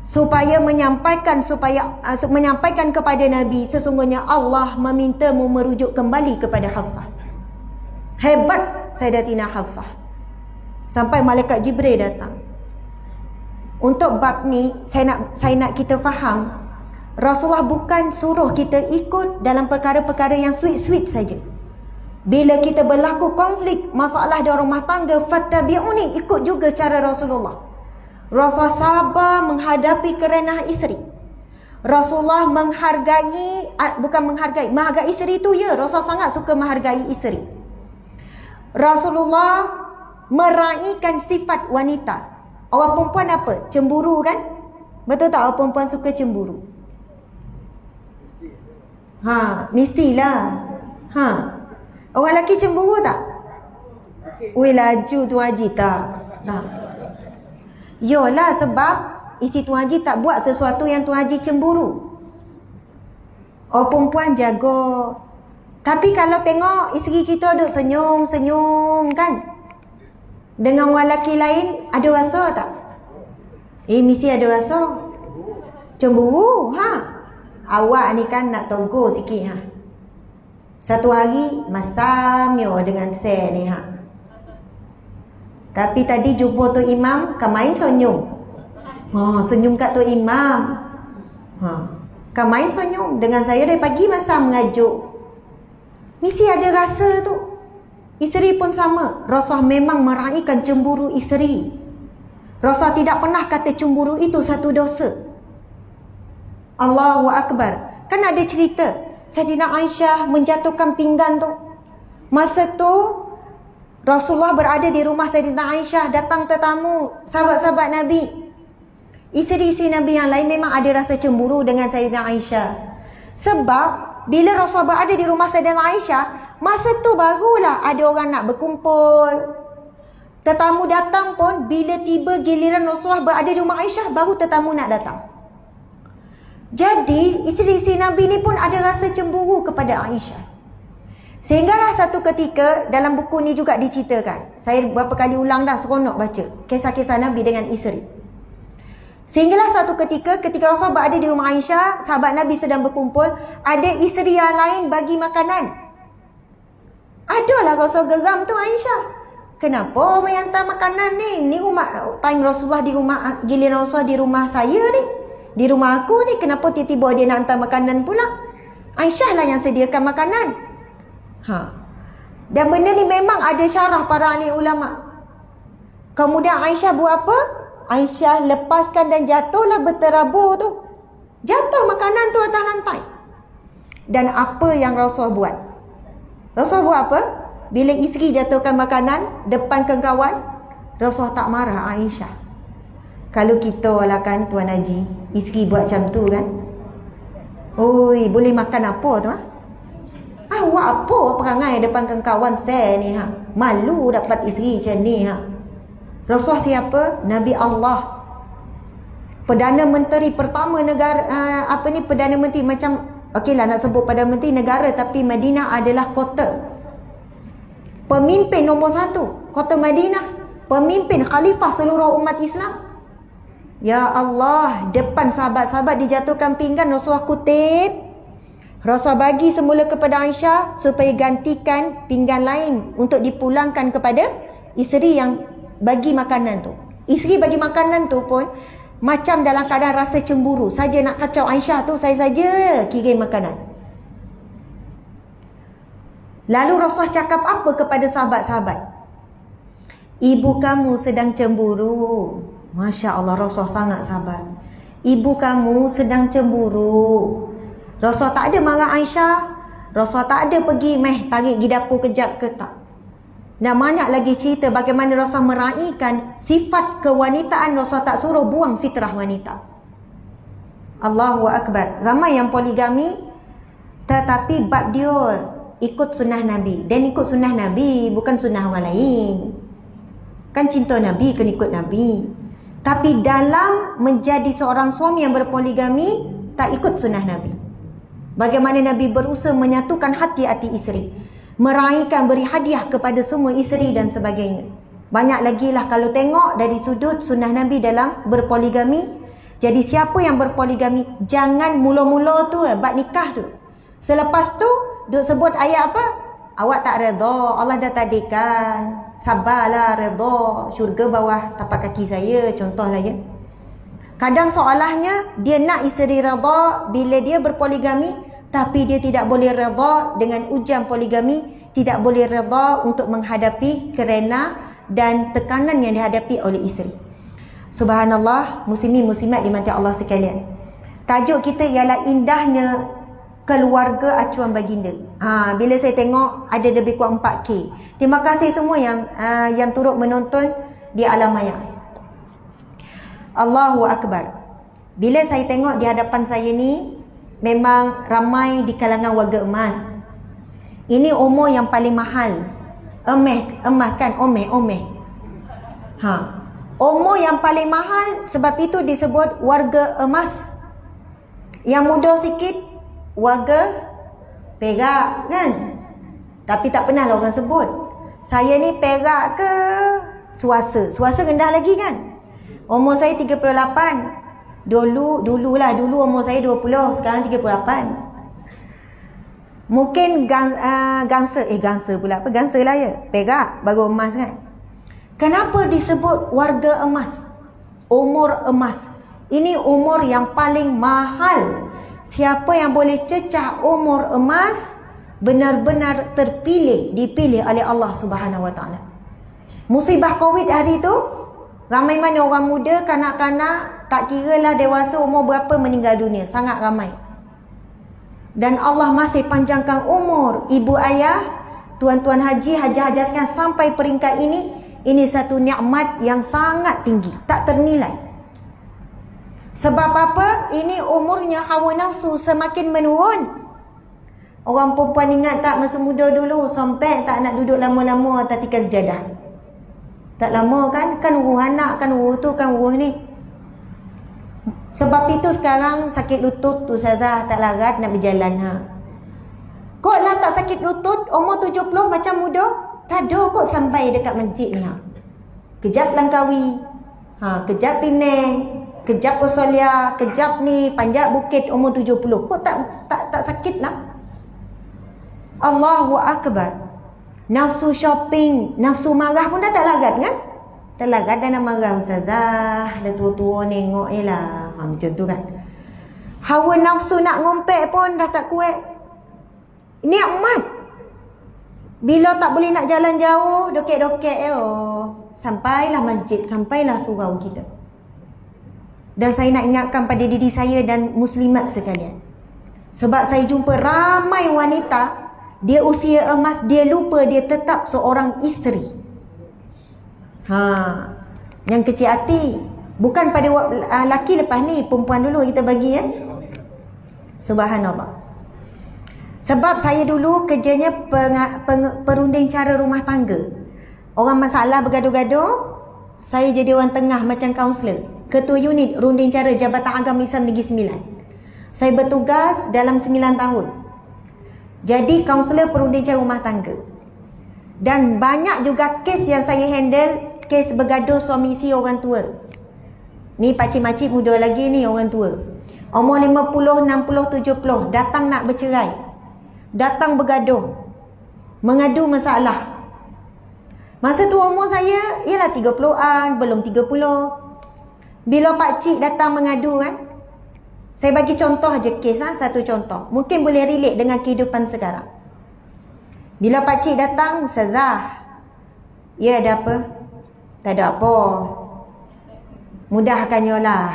supaya menyampaikan kepada Nabi, sesungguhnya Allah memintamu merujuk kembali kepada Hafsah. Hebat Sayyidatina Hafsah. Sampai malaikat Jibril datang. Untuk bab ni saya nak kita faham, Rasulullah bukan suruh kita ikut dalam perkara-perkara yang sweet-sweet saja. Bila kita berlaku konflik, masalah di rumah tangga, fattabi'uni, ikut juga cara Rasulullah. Rasulullah sabar menghadapi kerenah isteri. Rasulullah menghargai isteri tu, ya, Rasulullah sangat suka menghargai isteri. Rasulullah meraihkan sifat wanita. Orang perempuan apa? Cemburu kan? Betul tak orang perempuan suka cemburu? Mestilah. Orang lelaki cemburu tak? Ui laju Tuan Haji tak? Tak. Yolah sebab isi Tuan Haji tak buat sesuatu yang Tuan Haji cemburu. Oh perempuan jaga. Tapi kalau tengok isteri kita duduk senyum-senyum kan, dengan orang lelaki lain, ada rasa tak? Mesti ada rasa. Cemburu, ha? Awak ni kan nak tegur sikit, ha? Satu hari, masam yo dengan saya ni, ha? Tapi tadi jumpa Tok Imam, kan main senyum. Senyum kat Tok Imam. Kan main senyum. Dengan saya dari pagi masam mengajuk. Mesti ada rasa tu. Isteri pun sama. Rasulullah memang meraihkan cemburu isteri. Rasulullah tidak pernah kata cemburu itu satu dosa. Allahu Akbar. Kan ada cerita Sayyidina Aisyah menjatuhkan pinggan tu. Masa tu Rasulullah berada di rumah Sayyidina Aisyah, datang tetamu sahabat-sahabat Nabi. Isteri-isteri Nabi yang lain memang ada rasa cemburu dengan Sayyidina Aisyah. Sebab bila Rasulullah berada di rumah Sayyidina Aisyah, masa tu barulah ada orang nak berkumpul. Tetamu datang pun bila tiba giliran Rasulullah berada di rumah Aisyah, baru tetamu nak datang. Jadi isteri-isteri Nabi ni pun ada rasa cemburu kepada Aisyah. Sehinggalah satu ketika dalam buku ni juga diceritakan. Saya berapa kali ulang dah, seronok baca kisah-kisah Nabi dengan isteri. Sehinggalah satu ketika Rasulullah berada di rumah Aisyah, sahabat Nabi sedang berkumpul, ada isteri yang lain bagi makanan. Adalah Rasul geram tu Aisyah. Kenapa orang hantar makanan ni? Ni rumah time Rasulullah di rumah, giliran Rasulullah di rumah saya ni. Di rumah aku ni, kenapa tiba-tiba dia nak hantar makanan pula? Aisyah lah yang sediakan makanan. Dan benda ni memang ada syarah para ahli ulama. Kemudian Aisyah buat apa? Aisyah lepaskan dan jatuhlah berterabur tu. Jatuh makanan tu atas lantai. Dan apa yang Rasul buat? Rasul buat apa? Bila isteri jatuhkan makanan depan kawan, Rasul tak marah Aisyah. Kalau kita lah kan Tuan Haji, isteri buat macam tu kan, oi, boleh makan apa tu, ha? Awak apa perangai depan kawan saya ni, ha? Malu dapat isteri macam ni, ha? Rasulullah siapa? Nabi Allah. Perdana Menteri pertama negara, Perdana Menteri macam, okeylah nak sebut Perdana Menteri negara, tapi Madinah adalah kota. Pemimpin nombor 1, kota Madinah. Pemimpin khalifah seluruh umat Islam. Ya Allah, depan sahabat-sahabat dijatuhkan pinggan, Rasulullah kutip. Rasulullah bagi semula kepada Aisyah supaya gantikan pinggan lain untuk dipulangkan kepada isteri yang bagi makanan tu. Isteri bagi makanan tu pun macam dalam keadaan rasa cemburu. Saja nak kacau Aisyah tu, saya saja kirim makanan. Lalu Rasulullah cakap apa kepada sahabat-sahabat? Ibu kamu sedang cemburu. Masya Allah, Rasulullah sangat sabar. Ibu kamu sedang cemburu. Rasulullah tak ada marah Aisyah. Rasulullah tak ada pergi tarik pergi dapur kejap ke tak. Dan banyak lagi cerita bagaimana Rasulullah meraihkan sifat kewanitaan. Rasulullah tak suruh buang fitrah wanita. Allahu Akbar. Ramai yang poligami, tetapi bab dia ikut sunnah Nabi. Dan ikut sunnah Nabi, bukan sunnah orang lain. Kan cinta Nabi, kena ikut Nabi. Tapi dalam menjadi seorang suami yang berpoligami, tak ikut sunnah Nabi. Bagaimana Nabi berusaha menyatukan hati-hati isteri, meraihkan, beri hadiah kepada semua isteri dan sebagainya. Banyak lagi lah kalau tengok dari sudut sunnah Nabi dalam berpoligami. Jadi siapa yang berpoligami, jangan mula-mula tu bab nikah tu, selepas tu duk sebut ayat apa? Awak tak redha, Allah dah tadikan, sabarlah, redha, syurga bawah tapak kaki saya, contohlah ya. Kadang soalahnya dia nak isteri redha bila dia berpoligami, tapi dia tidak boleh redha dengan ujian poligami, tidak boleh redha untuk menghadapi kerana dan tekanan yang dihadapi oleh isteri. Subhanallah, muslimin muslimat dimati Allah sekalian. Tajuk kita ialah indahnya keluarga acuan baginda. Bila saya tengok ada lebih kurang 4K. Terima kasih semua yang turut menonton di alam maya. Allahu Akbar. Bila saya tengok di hadapan saya ni, memang ramai di kalangan warga emas. Ini umur yang paling mahal. Emas kan? Omeh. Umur yang paling mahal, sebab itu disebut warga emas. Yang muda sikit, warga perak kan? Tapi tak pernah lah orang sebut. Saya ni perak ke Suasa? Suasa rendah lagi kan? Umur saya 38. Dulu umur saya 20, sekarang 38. Mungkin gangsa pula. Apa gangsa lah ya? Perak baru emas kan? Kenapa disebut warga emas? Umur emas. Ini umur yang paling mahal. Siapa yang boleh cecah umur emas benar-benar dipilih oleh Allah Subhanahu Wa Taala. Musibah Covid hari tu, ramai mana orang muda, kanak-kanak, tak kiralah dewasa umur berapa meninggal dunia, sangat ramai. Dan Allah masih panjangkan umur ibu ayah, tuan-tuan haji, hajah-hajah sekalian sampai peringkat ini. Ini satu nikmat yang sangat tinggi, tak ternilai. Sebab apa? Ini umurnya hawa nafsu semakin menurun. Orang perempuan ingat tak masa muda dulu sampai tak nak duduk lama-lama atas tikar sejadah. Tak lama kan? Kan uruh anak, kan uruh tu, kan uruh ni. Sebab itu sekarang sakit lutut tu Ustazah tak larat nak berjalan. Kok lah tak sakit lutut umur 70 macam muda? Tak ada kot sampai dekat masjid ni. Kejap Langkawi, kejap Penang, kejap Australia, kejap ni Panjat Bukit umur 70. Kok tak sakit lah? Allahu Akbar. Nafsu shopping, nafsu marah pun dah tak larat kan? Tak larat dah nak marah Ustazah. Dah tua-tua nengok je lah. Macam tu kan. Hawa nafsu nak ngompek pun dah tak kuat. Nikmat. Bila tak boleh nak jalan jauh, dokek-dokek sampailah masjid, sampailah surau kita. Dan saya nak ingatkan pada diri saya dan muslimat sekalian. Sebab saya jumpa ramai wanita, dia usia emas, dia lupa dia tetap seorang isteri. Yang kecil hati. Bukan pada laki lepas ni, perempuan dulu kita bagi ya. Subhanallah. Sebab saya dulu kerjanya perunding cara rumah tangga. Orang masalah bergaduh-gaduh, saya jadi orang tengah macam kaunselor. Ketua unit runding cara Jabatan Agama Islam Negeri Sembilan. Saya bertugas dalam 9 tahun. Jadi kaunselor perunding cara rumah tangga. Dan banyak juga kes yang saya handle, kes bergaduh suami isteri orang tua. Ni pakcik-makcik muda lagi ni orang tua. Umur 50, 60, 70 datang nak bercerai. Datang bergaduh. Mengadu masalah. Masa tu umur saya ialah 30-an, belum 30. Bila pakcik datang mengadu kan, saya bagi contoh aja kes satu contoh. Mungkin boleh relate dengan kehidupan sekarang. Bila pakcik datang, Ustazah, ya ada apa? Tak ada apa. Mudahkan yolah.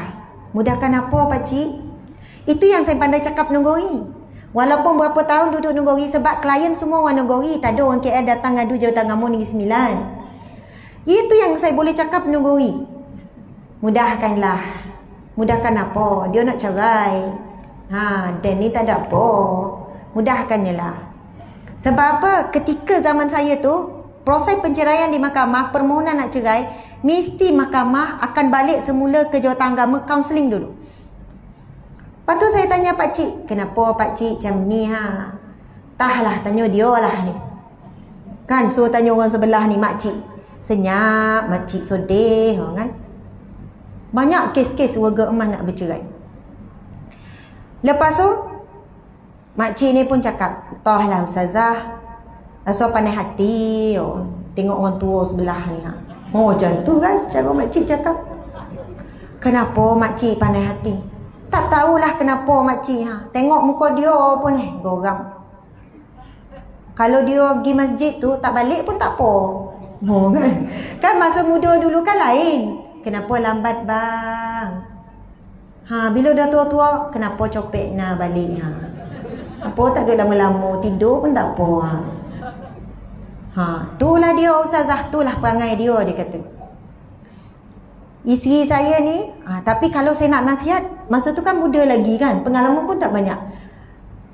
Mudahkan apa pakcik? Itu yang saya pandai cakap Nogori. Walaupun berapa tahun duduk Nogori, sebab klien semua orang Nogori, tak ada orang KL datang ngadu Jabatan Agama Negeri Sembilan. Itu yang saya boleh cakap Nogori. Mudahkanlah. Mudahkan apa? Dia nak cerai. Dan ni tak ada apa. Mudahkannya lah. Sebab apa? Ketika zaman saya tu, proses penceraian di mahkamah, permohonan nak cerai, mesti mahkamah akan balik semula ke Jawatan Agama, kaunseling dulu. Lepas tu saya tanya pakcik, kenapa pakcik macam ni Tahlah tanya dia lah ni. Kan suruh tanya orang sebelah ni, makcik. Senyap, makcik sodeh kan. Banyak kes-kes warga emas nak bercerai. Lepas tu makcik ni pun cakap, tahlah Ustazah, asal pandai hati tengok orang tua sebelah ni macam tu kan cara makcik cakap. Kenapa makcik pandai hati? Tak tahulah kenapa makcik tengok muka dia pun geram. Kalau dia pergi masjid tu tak balik pun tak apa. Kan masa muda dulu kan lain. Kenapa lambat bang? Bila dah tua-tua, kenapa copek nak balik apa tak duduk lama-lama, tidur pun tak apa. Itulah dia Ustazah, itulah perangai dia kata. Isteri saya ni, tapi kalau saya nak nasihat, masa tu kan muda lagi kan, pengalaman pun tak banyak.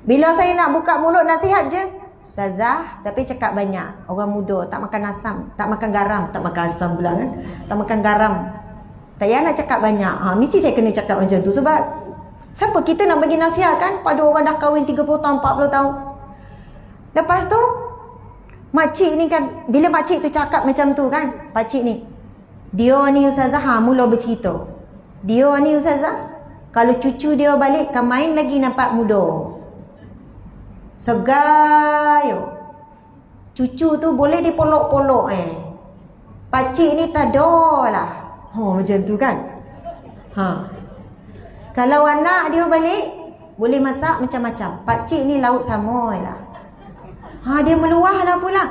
Bila saya nak buka mulut nasihat je, Ustazah tapi cakap banyak. Orang muda tak makan asam, tak makan garam, tak makan asam pula kan. Tak makan garam. Tak payah nak cakap banyak. Mesti saya kena cakap macam tu sebab siapa kita nak bagi nasihat kan pada orang dah kahwin 30 tahun, 40 tahun. Lepas tu makcik ni kan, bila makcik tu cakap macam tu kan, pakcik ni, dia ni ustazah mula bercerita. Dia ni ustazah, kalau cucu dia balik kan main lagi nampak muda. Segar. Cucu tu boleh dipolok-polok pakcik ni tak ada lah. Macam tu kan. Kalau anak dia balik boleh masak macam-macam. Pakcik ni laut sama lah. Dia meluah lah pula.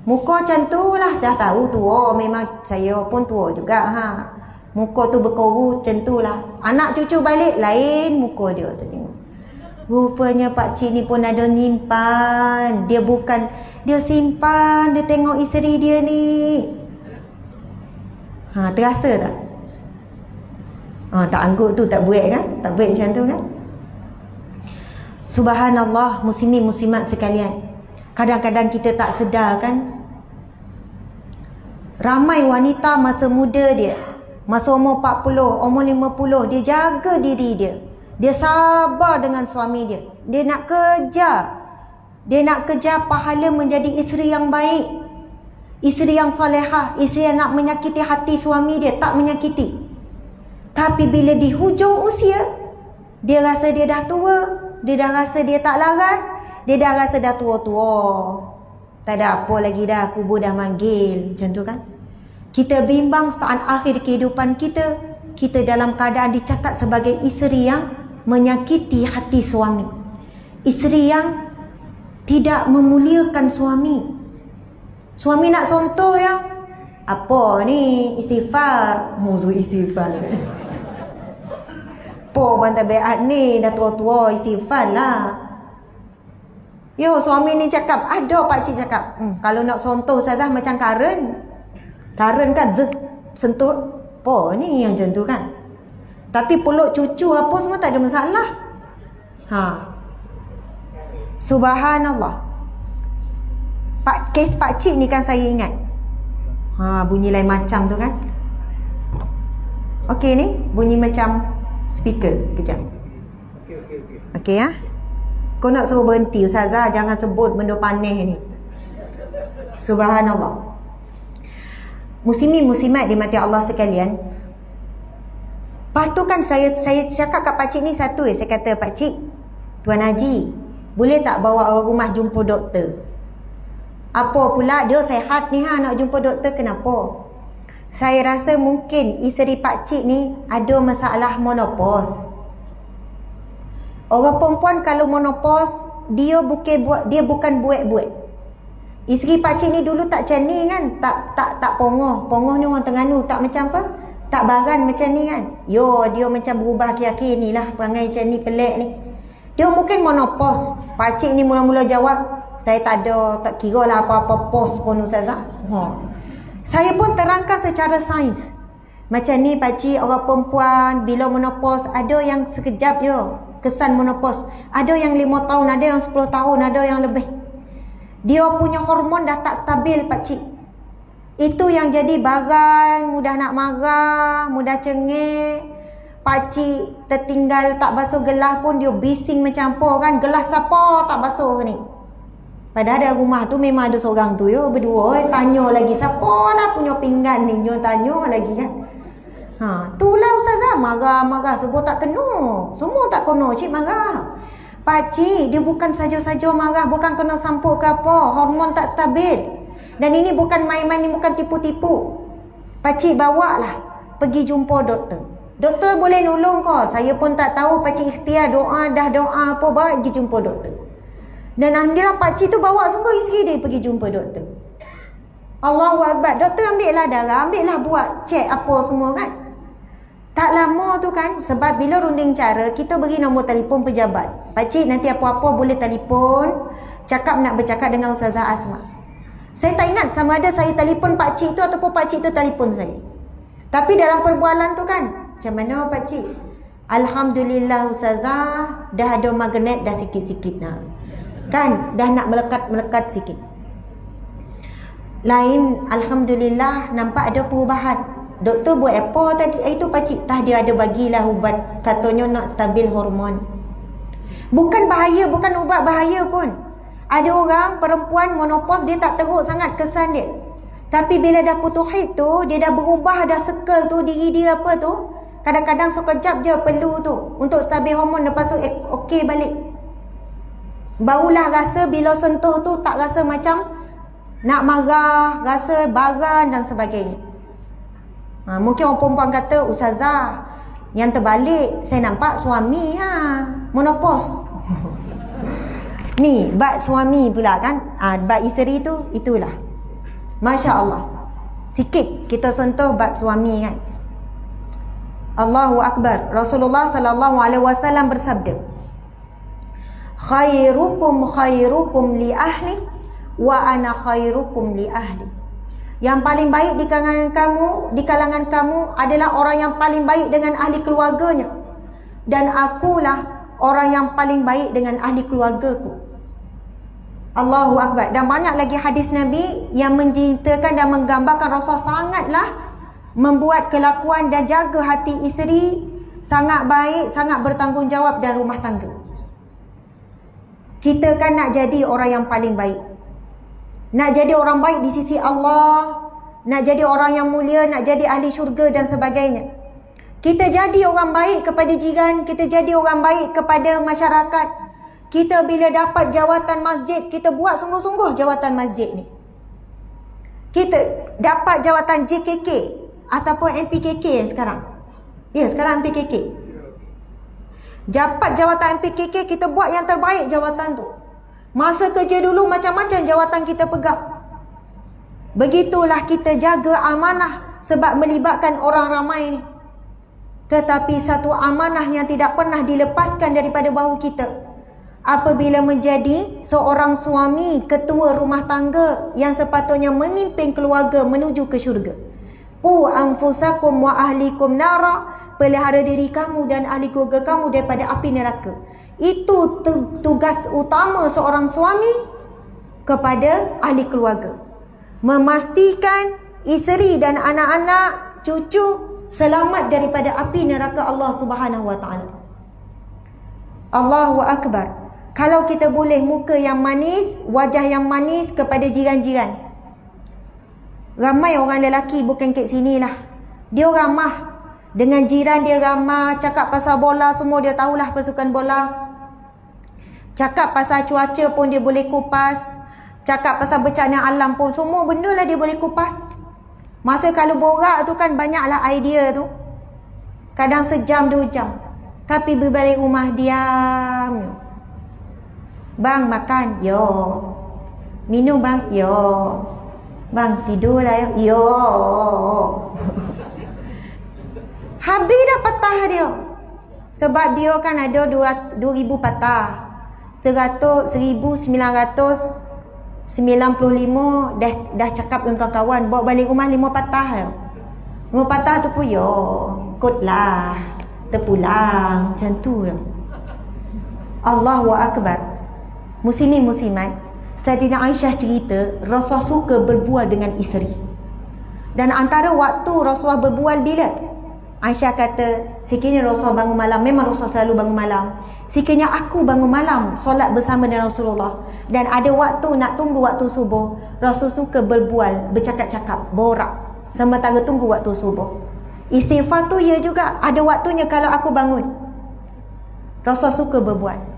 Muka macam tu lah. Dah tahu tua. Memang saya pun tua juga. Muka tu berkoru macam tu lah. Anak cucu balik lain muka dia. Tengok. Rupanya pakcik ni pun ada nyimpan. Dia bukan, dia simpan. Dia tengok isteri dia ni. Terasa tak? Tak angguk tu, tak buat kan? Tak buat macam tu kan? Subhanallah, muslimin muslimat sekalian. Kadang-kadang kita tak sedar kan, ramai wanita masa muda dia, masa umur 40, umur 50, dia jaga diri dia. Dia sabar dengan suami dia. Dia nak kejar. Dia nak kejar pahala menjadi isteri yang baik, isteri yang solehah, isteri yang nak menyakiti hati suami dia, tak menyakiti. Tapi bila di hujung usia, dia rasa dia dah tua, dia dah rasa dia tak larat, dia dah rasa dah tua-tua. Tak ada apa lagi dah, kubur dah manggil. Macam tu kan. Kita bimbang saat akhir kehidupan kita, kita dalam keadaan dicatat sebagai isteri yang menyakiti hati suami, isteri yang tidak memuliakan suami. Suami nak sontoh ya, apa ni istighfar, musuh istighfar. Po bantai beat ni dah tua-tua istighfar lah. Yo suami ni cakap, ada pakcik cakap, kalau nak sontoh ustazah macam Karen kan sentuh po ni yang macam tu kan. Tapi peluk cucu apa semua tak ada masalah. Subhanallah. Kes pakcik ni kan saya ingat. Bunyi lain macam tu kan. Okey ni bunyi macam speaker. Kejap. Okey ya. Kau nak suruh berhenti ustazah, jangan sebut benda panih ni. Subhanallah. Muslimin muslimat dimati Allah sekalian. Lepas tu kan saya cakap kat pakcik ni satu saya kata, pakcik, Tuan Haji, boleh tak bawa orang rumah jumpa doktor? Apa pula dia sehat ni nak jumpa doktor, kenapa? Saya rasa mungkin isteri pakcik ni ada masalah menopause. Orang perempuan kalau menopause, dia bukan buat-buat. Isteri pakcik ni dulu tak macam ni kan, tak pongoh. Pongoh ni orang Terengganu, tak macam apa? Tak baran macam ni kan. Dia macam berubah akhir-akhir ni lah, perangai macam ni, pelik ni. Dia mungkin menopause. Pakcik ni mula-mula jawab, saya tak ada, tak kira lah apa-apa pos pun ustazah. Saya pun terangkan secara sains. Macam ni pakcik, orang perempuan bila menopause, ada yang sekejap je kesan menopause, ada yang 5 tahun, ada yang 10 tahun, ada yang lebih. Dia punya hormon dah tak stabil pakcik. Itu yang jadi baran, mudah nak marah, mudah cengeng. Pakcik tertinggal tak basuh gelas pun dia bising macam apa kan, gelas siapa tak basuh ni. Padahal dalam rumah tu memang ada seorang tu berdua tanya lagi siapa lah punya pinggan ni, dia tanya lagi kan. Itulah ustazah marah-marah sebab tak kena. Semua tak kena cik marah. Pakcik dia bukan saja-saja marah, bukan kena sampuk ke apa, hormon tak stabil. Dan ini bukan main-main, ini bukan tipu-tipu. Pakcik bawalah pergi jumpa doktor. Doktor boleh nolong kau. Saya pun tak tahu, pakcik ikhtiar doa, dah doa apa, bawa pergi jumpa doktor. Dan alhamdulillah pakcik tu bawa sungguh isteri dia pergi jumpa doktor. Allahu Akbar. Doktor ambil lah darah, ambil lah buat cek apa semua kan. Tak lama tu kan, sebab bila runding cara, kita beri nombor telefon pejabat. Pakcik nanti apa-apa boleh telefon, nak bercakap dengan Ustazah Asma. Saya tak ingat sama ada saya telefon pakcik tu ataupun pakcik tu telefon saya. Tapi dalam perbualan tu kan, macam mana pakcik? Alhamdulillah Ustazah, dah ada magnet dah sikit-sikit Kan dah nak melekat-melekat sikit. Lain, alhamdulillah nampak ada perubahan. Doktor buat apa tadi? Itu pakcik tah dia ada bagilah ubat, katanya nak stabil hormon. Bukan bahaya, bukan ubat bahaya pun. Ada orang perempuan menopause dia tak teruk sangat kesan dia. Tapi bila dah putus haid tu, dia dah berubah, dah circle tu diri dia apa tu. Kadang-kadang sekejap je perlu tu untuk stabil hormon, lepas tu okey balik. Barulah rasa bila sentuh tu tak rasa macam nak marah, rasa baran dan sebagainya. Mungkin orang perempuan kata, Ustazah, yang terbalik saya nampak suami menopause. Ni bab suami pula kan, bab isteri tu itulah. Masya Allah. Sikit kita sentuh bab suami kan. Allahu Akbar. Rasulullah sallallahu alaihi wasallam bersabda, khairukum khairukum li ahli wa ana khairukum li ahli. Yang paling baik di kalangan kamu adalah orang yang paling baik dengan ahli keluarganya, dan akulah orang yang paling baik dengan ahli keluargaku. Allahu Akbar. Dan banyak lagi hadis Nabi yang menceritakan dan menggambarkan Rasul sangatlah membuat kelakuan dan jaga hati isteri sangat baik, sangat bertanggungjawab dan rumah tangga. Kita kan nak jadi orang yang paling baik, nak jadi orang baik di sisi Allah, nak jadi orang yang mulia, nak jadi ahli syurga dan sebagainya. Kita jadi orang baik kepada jiran, kita jadi orang baik kepada masyarakat. Kita bila dapat jawatan masjid, kita buat sungguh-sungguh jawatan masjid ni. Kita dapat jawatan JKK ataupun MPKK sekarang. Ya, sekarang MPKK. Dapat jawatan MPKK, kita buat yang terbaik jawatan tu. Masa kerja dulu macam-macam jawatan kita pegang. Begitulah kita jaga amanah sebab melibatkan orang ramai ni. Tetapi satu amanah yang tidak pernah dilepaskan daripada bahu kita apabila menjadi seorang suami, ketua rumah tangga yang sepatutnya memimpin keluarga menuju ke syurga. Qu anfusakum wa ahlikum nara, pelihara diri kamu dan ahli keluarga kamu daripada api neraka. Itu tugas utama seorang suami kepada ahli keluarga. Memastikan isteri dan anak-anak, cucu selamat daripada api neraka Allah Subhanahu wa taala. Allahu Akbar. Kalau kita boleh muka yang manis, wajah yang manis kepada jiran-jiran. Ramai orang lelaki bukan kat sinilah. Dia ramah. Dengan jiran dia ramah, cakap pasal bola semua dia tahulah pasukan bola. Cakap pasal cuaca pun dia boleh kupas. Cakap pasal bencana alam pun semua benda lah dia boleh kupas. Masa kalau borak tu kan banyaklah idea tu. Kadang sejam 2 jam. Tapi berbalik rumah diam. Bang makan? Yo. Minum bang? Yo. Bang tidur lah yo. Yo. Habis dah patah dia. Sebab dia kan ada 2,000 patah. 1995 dah cakap dengan kawan-kawan bawa balik rumah 5 patah. 5 patah tu pun yo. Kotlah. Terpulang macam tu. Allahu Akbar. Muslimin muslimat, Sayyidatina Aisyah cerita Rasulullah suka berbual dengan isteri. Dan antara waktu Rasulullah berbual bila? Aisyah kata, sekiranya Rasulullah bangun malam, memang Rasulullah selalu bangun malam. Sekiranya aku bangun malam solat bersama dengan Rasulullah, dan ada waktu nak tunggu waktu subuh, Rasul suka berbual, bercakap-cakap, borak sementara tunggu waktu subuh. Istighfar tu ya juga ada waktunya kalau aku bangun. Rasul suka berbual.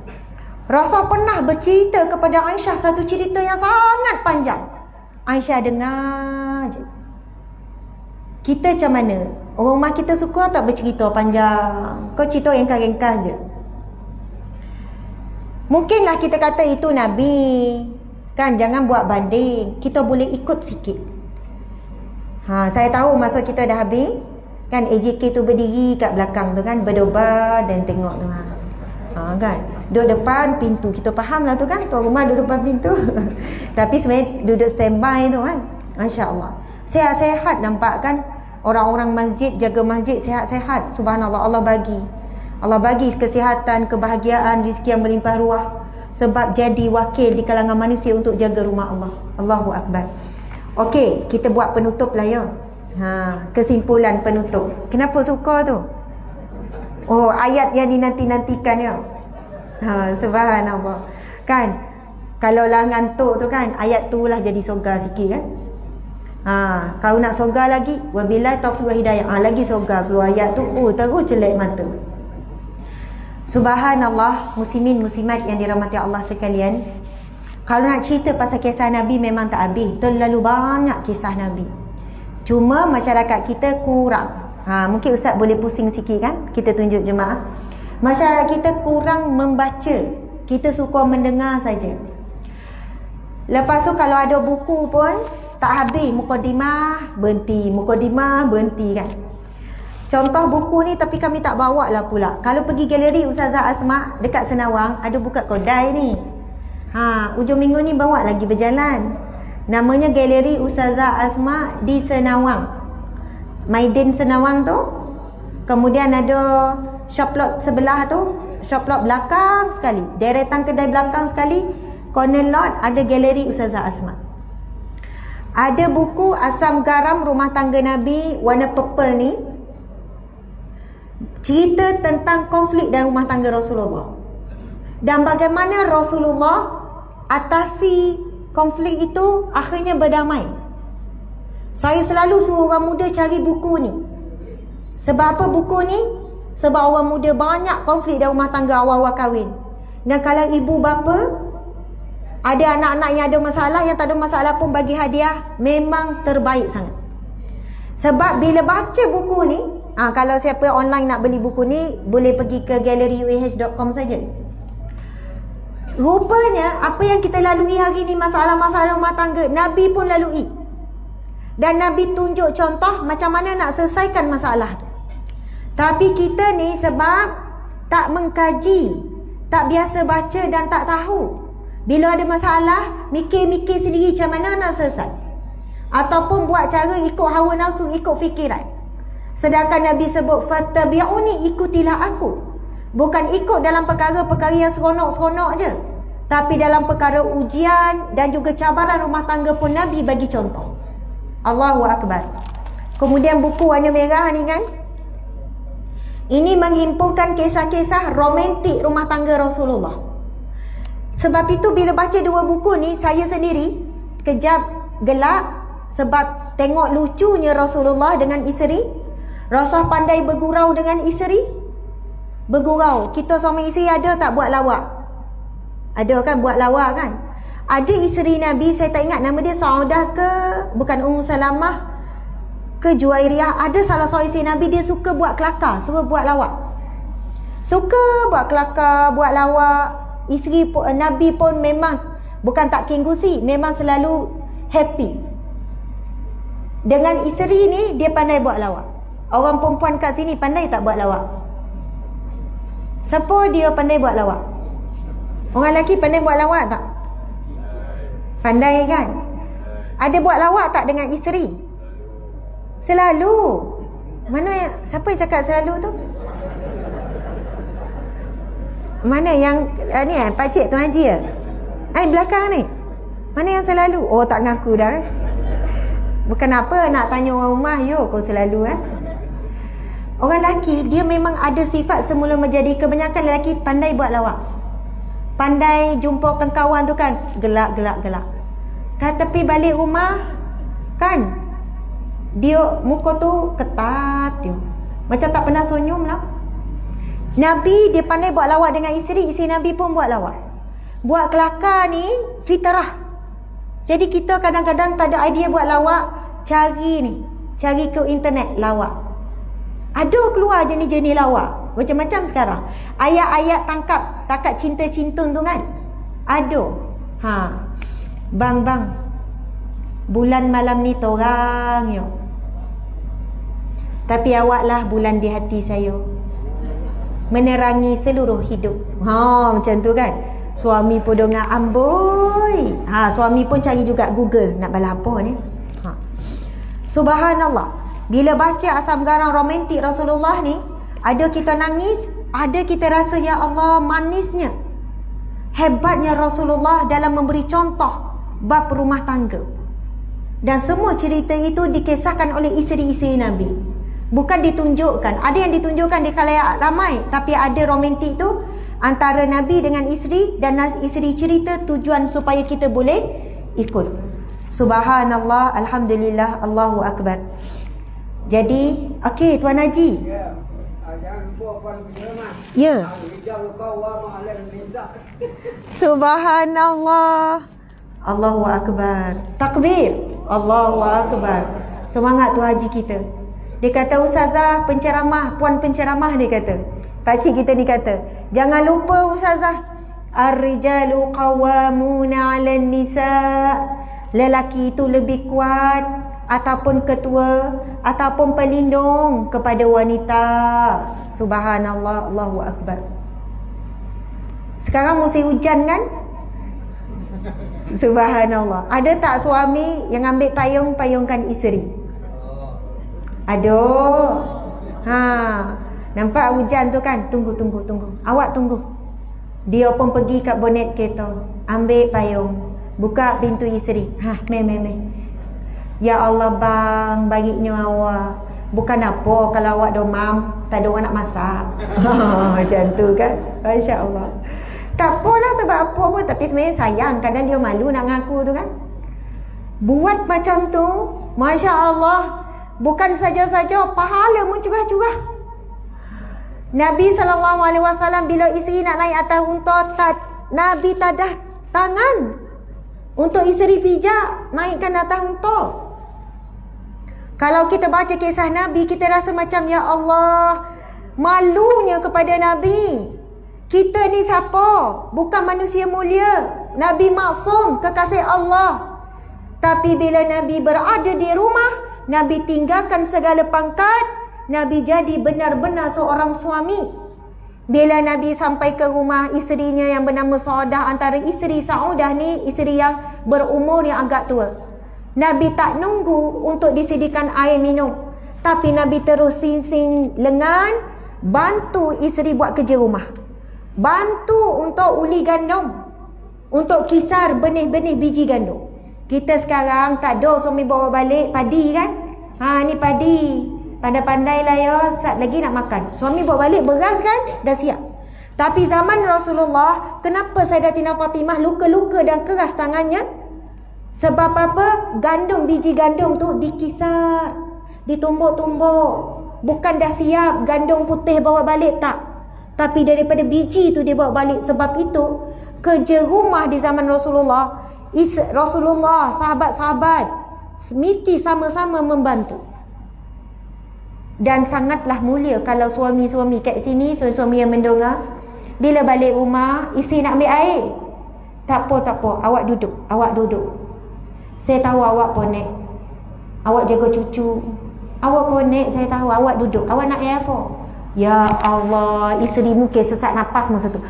Rasul pernah bercerita kepada Aisyah satu cerita yang sangat panjang. Aisyah dengar je. Kita macam mana? Orang rumah kita suka tak bercerita panjang? Kau cerita ringkas-ringkas je. Mungkinlah kita kata itu Nabi. Kan jangan buat banding. Kita boleh ikut sikit. Saya tahu masa kita dah habis. Kan AJK tu berdiri kat belakang tu kan, berdoa dan tengok tu. Kan duduk depan pintu, kita faham lah tu kan, tuan rumah duduk depan pintu. Tapi sebenarnya duduk standby tu kan. Masya Allah, sehat-sehat nampak kan. Orang-orang masjid, jaga masjid sehat-sehat. Subhanallah, Allah bagi kesihatan, kebahagiaan, rezeki yang melimpah ruah. sebab jadi wakil di kalangan manusia untuk jaga rumah Allah. Allahu Akbar. Okey, kita buat penutup lah ya. Kesimpulan penutup. Kenapa suka tu? Oh, ayat yang dinanti-nantikan ya. Subhanallah. Kan? Kalau lah ngantuk tu kan, ayat tu lah jadi sogar sikit kan. Kalau nak sogar lagi, wabillahi taufiq wa hidayah. Lagi sogar keluar ayat tu, terus celak mata. Subhanallah, muslimin muslimat yang dirahmati Allah sekalian. Kalau nak cerita pasal kisah Nabi memang tak habis. Terlalu banyak kisah Nabi. Cuma masyarakat kita kurang. Mungkin Ustaz boleh pusing sikit kan? Kita tunjuk jemaah. Masyarakat kita kurang membaca. Kita suka mendengar saja. Lepas tu kalau ada buku pun tak habis, mukadimah berhenti, mukadimah berhenti kan. Contoh buku ni tapi kami tak bawa lah pula. Kalau pergi galeri Ustazah Asma dekat Senawang, ada buka kedai ni. Ujung minggu ni bawa lagi berjalan. Namanya Galeri Ustazah Asma di Senawang, Maidin Senawang tu. Kemudian ada shoplot sebelah tu, shoplot belakang sekali, deretan kedai belakang sekali, corner lot ada Galeri Ustazah Asma. Ada buku Asam Garam Rumah Tangga Nabi warna purple ni, cerita tentang konflik dalam rumah tangga Rasulullah dan bagaimana Rasulullah atasi konflik itu, akhirnya berdamai. Saya selalu suruh orang muda cari buku ni. Sebab apa buku ni? Sebab orang muda banyak konflik dalam rumah tangga awal-awal kahwin. Dan kalau ibu bapa ada anak-anak yang ada masalah, yang tak ada masalah pun bagi hadiah, memang terbaik sangat. Sebab bila baca buku ni, kalau siapa online nak beli buku ni, boleh pergi ke galleryuah.com saja. Rupanya apa yang kita lalui hari ni, masalah-masalah rumah tangga, Nabi pun lalui. Dan Nabi tunjuk contoh macam mana nak selesaikan masalah tu. Tapi kita ni sebab tak mengkaji, tak biasa baca dan tak tahu. Bila ada masalah, mikir-mikir sendiri macam mana nak selesai. Ataupun buat cara ikut hawa nafsu, ikut fikiran. Sedangkan Nabi sebut, fattabi'uni, ikutilah aku. Bukan ikut dalam perkara-perkara yang seronok-seronok je, tapi dalam perkara ujian dan juga cabaran rumah tangga pun Nabi bagi contoh. Allahu Akbar. Kemudian buku warna merah ni kan, ini menghimpunkan kisah-kisah romantik rumah tangga Rasulullah. Sebab itu bila baca dua buku ni, saya sendiri kejap gelak sebab tengok lucunya Rasulullah dengan isteri. Rasul pandai bergurau dengan isteri. Bergurau. Kita suami isteri ada tak buat lawak? Ada kan buat lawak kan? Ada isteri Nabi, saya tak ingat nama dia, Saudah ke, bukan Ummu Salamah ke Juwairiyah. Ada salah seorang isteri Nabi, dia suka buat kelakar, suka buat lawak. Suka buat kelakar, buat lawak. Isteri Nabi pun memang bukan tak kenggusi, memang selalu happy. Dengan isteri ni, dia pandai buat lawak. Orang perempuan kat sini pandai tak buat lawak? Siapa dia pandai buat lawak? Orang lelaki pandai buat lawak tak? Pandai kan? Ada buat lawak tak dengan isteri? Selalu. Mana yang, siapa yang cakap selalu tu? Mana yang ni pakcik Tuan Haji ya? Belakang ni. Mana yang selalu? Oh, tak ngaku dah. Bukan apa nak tanya orang rumah, yo kau selalu Orang lelaki dia memang ada sifat semula menjadi, kebanyakan lelaki pandai buat lawak. Pandai jumpa kawan tu kan, gelak. Tapi balik rumah kan, dia muka tu ketat dia. Macam tak pernah senyum lah. Nabi dia pandai buat lawak dengan isteri Nabi pun buat lawak. Buat kelakar ni fitrah. Jadi kita kadang-kadang tak ada idea buat lawak, cari ke internet lawak. Ada keluar jenis-jenis lawak macam-macam sekarang. Ayat-ayat takat cinta-cintun tu kan, ada. Bang, bulan malam ni torang yo, tapi awaklah bulan di hati saya, menerangi seluruh hidup. Macam tu kan. Suami pun dengar amboi. Suami pun cari juga Google, nak bala apa ni. Subhanallah. Bila baca Asam Garam romantik Rasulullah ni, ada kita nangis, ada kita rasa ya Allah manisnya. hebatnya Rasulullah dalam memberi contoh bab rumah tangga. Dan semua cerita itu dikisahkan oleh isteri-isteri Nabi. Bukan ditunjukkan. Ada yang ditunjukkan di khalayak ramai, tapi ada romantik tu antara Nabi dengan isteri, dan isteri cerita tujuan supaya kita boleh ikut. Subhanallah, alhamdulillah, Allahu akbar. Jadi, okey Tuan Haji. Ya. Jangan lupa puan Firman. Ya. Rijal qawwama 'alan nisa. Subhanallah. Allahu akbar. Takbir. Allahu akbar. Semangat tu haji kita. Dia kata ustazah penceramah, puan penceramah, dia kata. Pakcik kita ni kata, jangan lupa ustazah, ar-rijalu qawwamuna 'alan nisa. Lelaki itu lebih kuat ataupun ketua ataupun pelindung kepada wanita. Subhanallah, Allahu akbar. Sekarang musim hujan kan? Subhanallah. Ada tak suami yang ambil payung, payungkan isteri? Aduh. Nampak hujan tu kan? Tunggu. Awak tunggu. Dia pun pergi kat bonet kereta, ambil payung, buka pintu isteri. Meh. Ya Allah bang, baiknya awak. Bukan apa kalau awak domam, tak ada orang nak masak. Macam tu kan? Masya Allah. Tak apalah sebab apa pun, tapi sebenarnya sayang. Kadang dia malu nak ngaku tu kan. Buat macam tu, Masya Allah, bukan saja-saja, pahala pun curah-curah. Nabi SAW bila isteri nak naik atas unta, Nabi tadah tangan untuk isteri pijak naikkan atas unta. Kalau kita baca kisah Nabi, kita rasa macam ya Allah, malunya kepada Nabi. Kita ni siapa? Bukan manusia mulia. Nabi maksum, kekasih Allah. Tapi bila Nabi berada di rumah, Nabi tinggalkan segala pangkat. Nabi jadi benar-benar seorang suami. Bila Nabi sampai ke rumah isterinya yang bernama Saudah, antara isteri Saudah ni isteri yang berumur yang agak tua. Nabi tak nunggu untuk disediakan air minum, tapi Nabi terus sing lengan, bantu isteri buat kerja rumah. Bantu untuk uli gandum, untuk kisar benih-benih biji gandum. Kita sekarang tak ada suami bawa balik padi kan? Ni padi. Pandai-pandai lah ya, sat lagi nak makan. Suami bawa balik beras kan? Dah siap. Tapi zaman Rasulullah, kenapa Sayyidatina Fatimah luka-luka dan keras tangannya? Sebab apa? Gandum, biji gandum tu dikisar, ditumbuk-tumbuk. Bukan dah siap gandum putih bawa balik, tak. Tapi daripada biji tu dia bawa balik. Sebab itu kerja rumah di zaman Rasulullah, sahabat-sahabat mesti sama-sama membantu. Dan sangatlah mulia kalau suami-suami kat sini, suami-suami yang mendonga, bila balik rumah isteri nak ambil air, tak apa, awak duduk. Saya tahu awak ponek, awak jaga cucu, awak ponek, saya tahu awak duduk. Awak nak air apa? Ya Allah, isteri mungkin sesak nafas masa tu.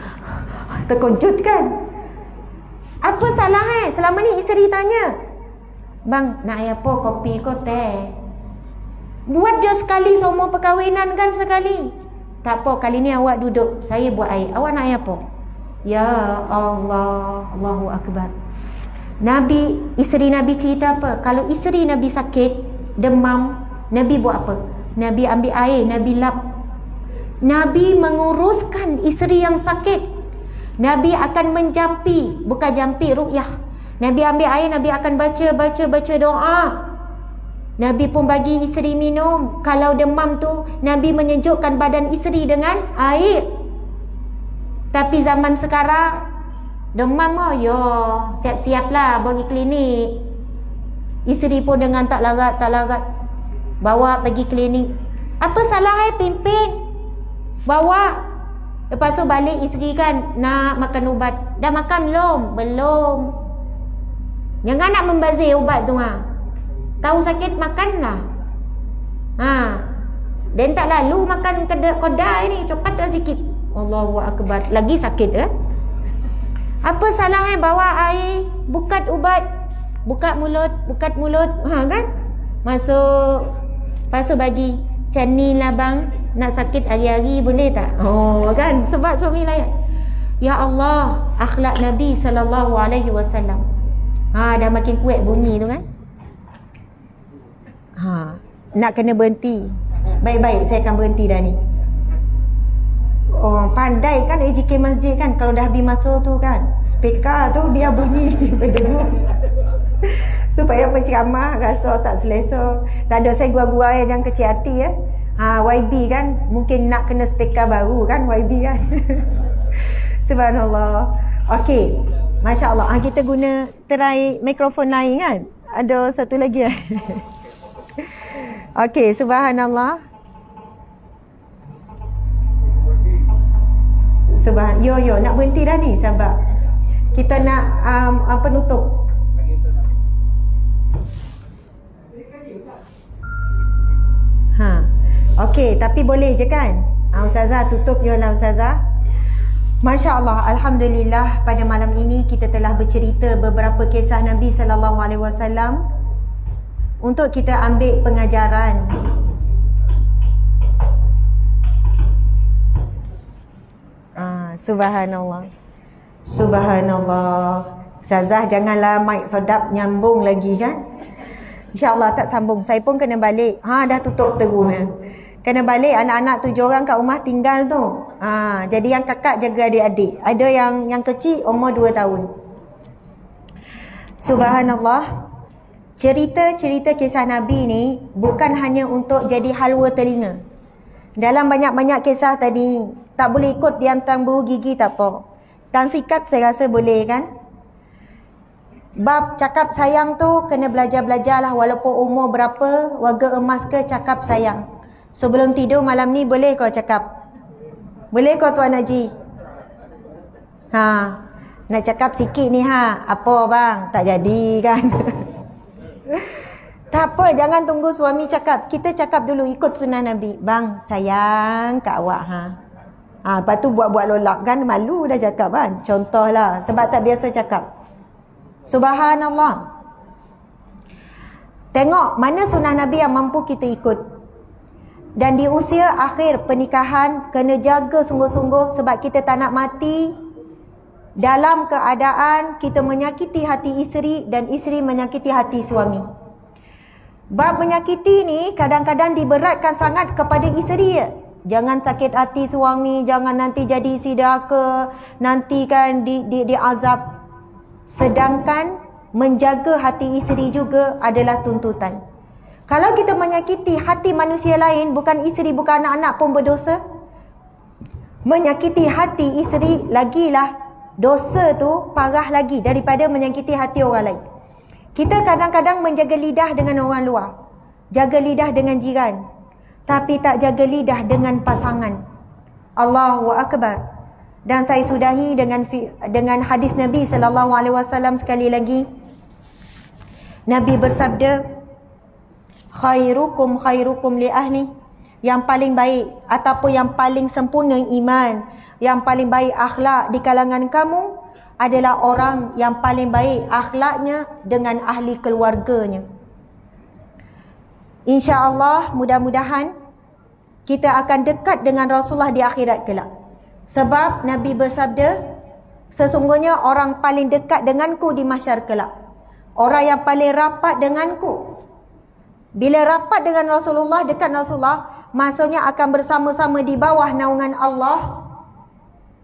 Terkejut kan? Apa salah Selama ni isteri tanya, bang nak air apa, kopi ke teh? Buat je sekali semua perkahwinan kan sekali. Tak apa, kali ni awak duduk, saya buat air. Awak nak air apa? Ya Allah, Allahu akbar. Isteri Nabi cerita apa? Kalau isteri Nabi sakit, demam, Nabi buat apa? Nabi ambil air, Nabi lap. Nabi menguruskan isteri yang sakit. Nabi akan menjampi, bukan jampi ruqyah. Nabi ambil air, Nabi akan baca doa. Nabi pun bagi isteri minum. Kalau demam tu, Nabi menyejukkan badan isteri dengan air. Tapi zaman sekarang, demam siap-siaplah pergi klinik. Isteri pun dengan tak larat, bawa pergi klinik. Apa salah pimpin? Bawa. Lepas tu balik isteri kan nak makan ubat. Dah makan belum? Belum. Jangan nak membazir ubat tu Tahu sakit makanlah. Dan tak lalu makan kedai ni, cepat dah sikit. Allahu akbar. Lagi sakit Apa salah bawa air, bukat ubat, bukat mulut, kan? Masuk. Lepas tu bagi, macam ni lah bang, nak sakit hari-hari boleh tak? Kan? Sebab suami layan. Ya Allah, akhlak Nabi SAW. Dah makin kuat bunyi tu kan. Nak kena berhenti. Baik-baik, saya akan berhenti dah ni. Oh, pandai kan AJK Masjid kan. Kalau dah habis masuk tu kan, speaker tu dia bunyi berdengung. Supaya penceramah rasa tak selesa. Tak ada, saya gua-gua jangan kecil hati ya. YB kan, mungkin nak kena speaker baru kan YB kan. Subhanallah. Okey, Masya Allah. Kita guna try mikrofon lain kan. Ada satu lagi. Okey, subhanallah. Yo, nak berhenti dah ni, sabar. Kita nak penutup. Okey, tapi boleh je kan? Ustazah tutup je lah Ustazah. Masya Allah, Alhamdulillah, pada malam ini kita telah bercerita beberapa kisah Nabi SAW untuk kita ambil pengajaran. Subhanallah. Subhanallah. Ustazah janganlah mic sedap nyambung lagi kan. InsyaAllah tak sambung. Saya pun kena balik. Dah tutup terus. Kena balik, anak-anak 7 orang kat rumah tinggal tu. Jadi yang kakak jaga adik-adik. Ada yang kecil umur 2 tahun. Subhanallah. Cerita-cerita kisah Nabi ni bukan hanya untuk jadi halwa telinga. Dalam banyak-banyak kisah tadi, tak boleh ikut diantang bulu gigi tak apa. Dan sikat saya rasa boleh kan. Bab cakap sayang tu kena belajar-belajar lah. Walaupun umur berapa, warga emas ke, cakap sayang. Sebelum tidur malam ni boleh kau cakap? Boleh kau Tuan Haji? Nak cakap sikit ni apa bang? Tak jadi kan. Tak apa, jangan tunggu suami cakap. Kita cakap dulu, ikut sunnah Nabi. Bang, sayang kat awak lepas tu buat-buat lolak kan, malu dah cakap kan. Contohlah, sebab tak biasa cakap. Subhanallah. Tengok mana sunnah Nabi yang mampu kita ikut. Dan di usia akhir pernikahan, kena jaga sungguh-sungguh sebab kita tak nak mati dalam keadaan kita menyakiti hati isteri dan isteri menyakiti hati suami. Bab menyakiti ni kadang-kadang diberatkan sangat kepada isteri. Jangan sakit hati suami, jangan nanti jadi isi daka, nanti kan diazab. Sedangkan menjaga hati isteri juga adalah tuntutan. Kalau kita menyakiti hati manusia lain, bukan isteri, bukan anak-anak pun berdosa. Menyakiti hati isteri lagilah dosa tu parah lagi daripada menyakiti hati orang lain. Kita kadang-kadang menjaga lidah dengan orang luar, jaga lidah dengan jiran, tapi tak jaga lidah dengan pasangan. Allahu Akbar. Dan saya sudahi dengan hadis Nabi SAW sekali lagi. Nabi bersabda, khairukum khairukum li ahli. Yang paling baik ataupun yang paling sempurna iman, yang paling baik akhlak di kalangan kamu adalah orang yang paling baik akhlaknya dengan ahli keluarganya. InsyaAllah, mudah-mudahan kita akan dekat dengan Rasulullah di akhirat kelak. Sebab Nabi bersabda, sesungguhnya orang paling dekat denganku di mahsyar kelak, orang yang paling rapat denganku. Bila rapat dengan Rasulullah, dekat Rasulullah, maksudnya akan bersama-sama di bawah naungan Allah.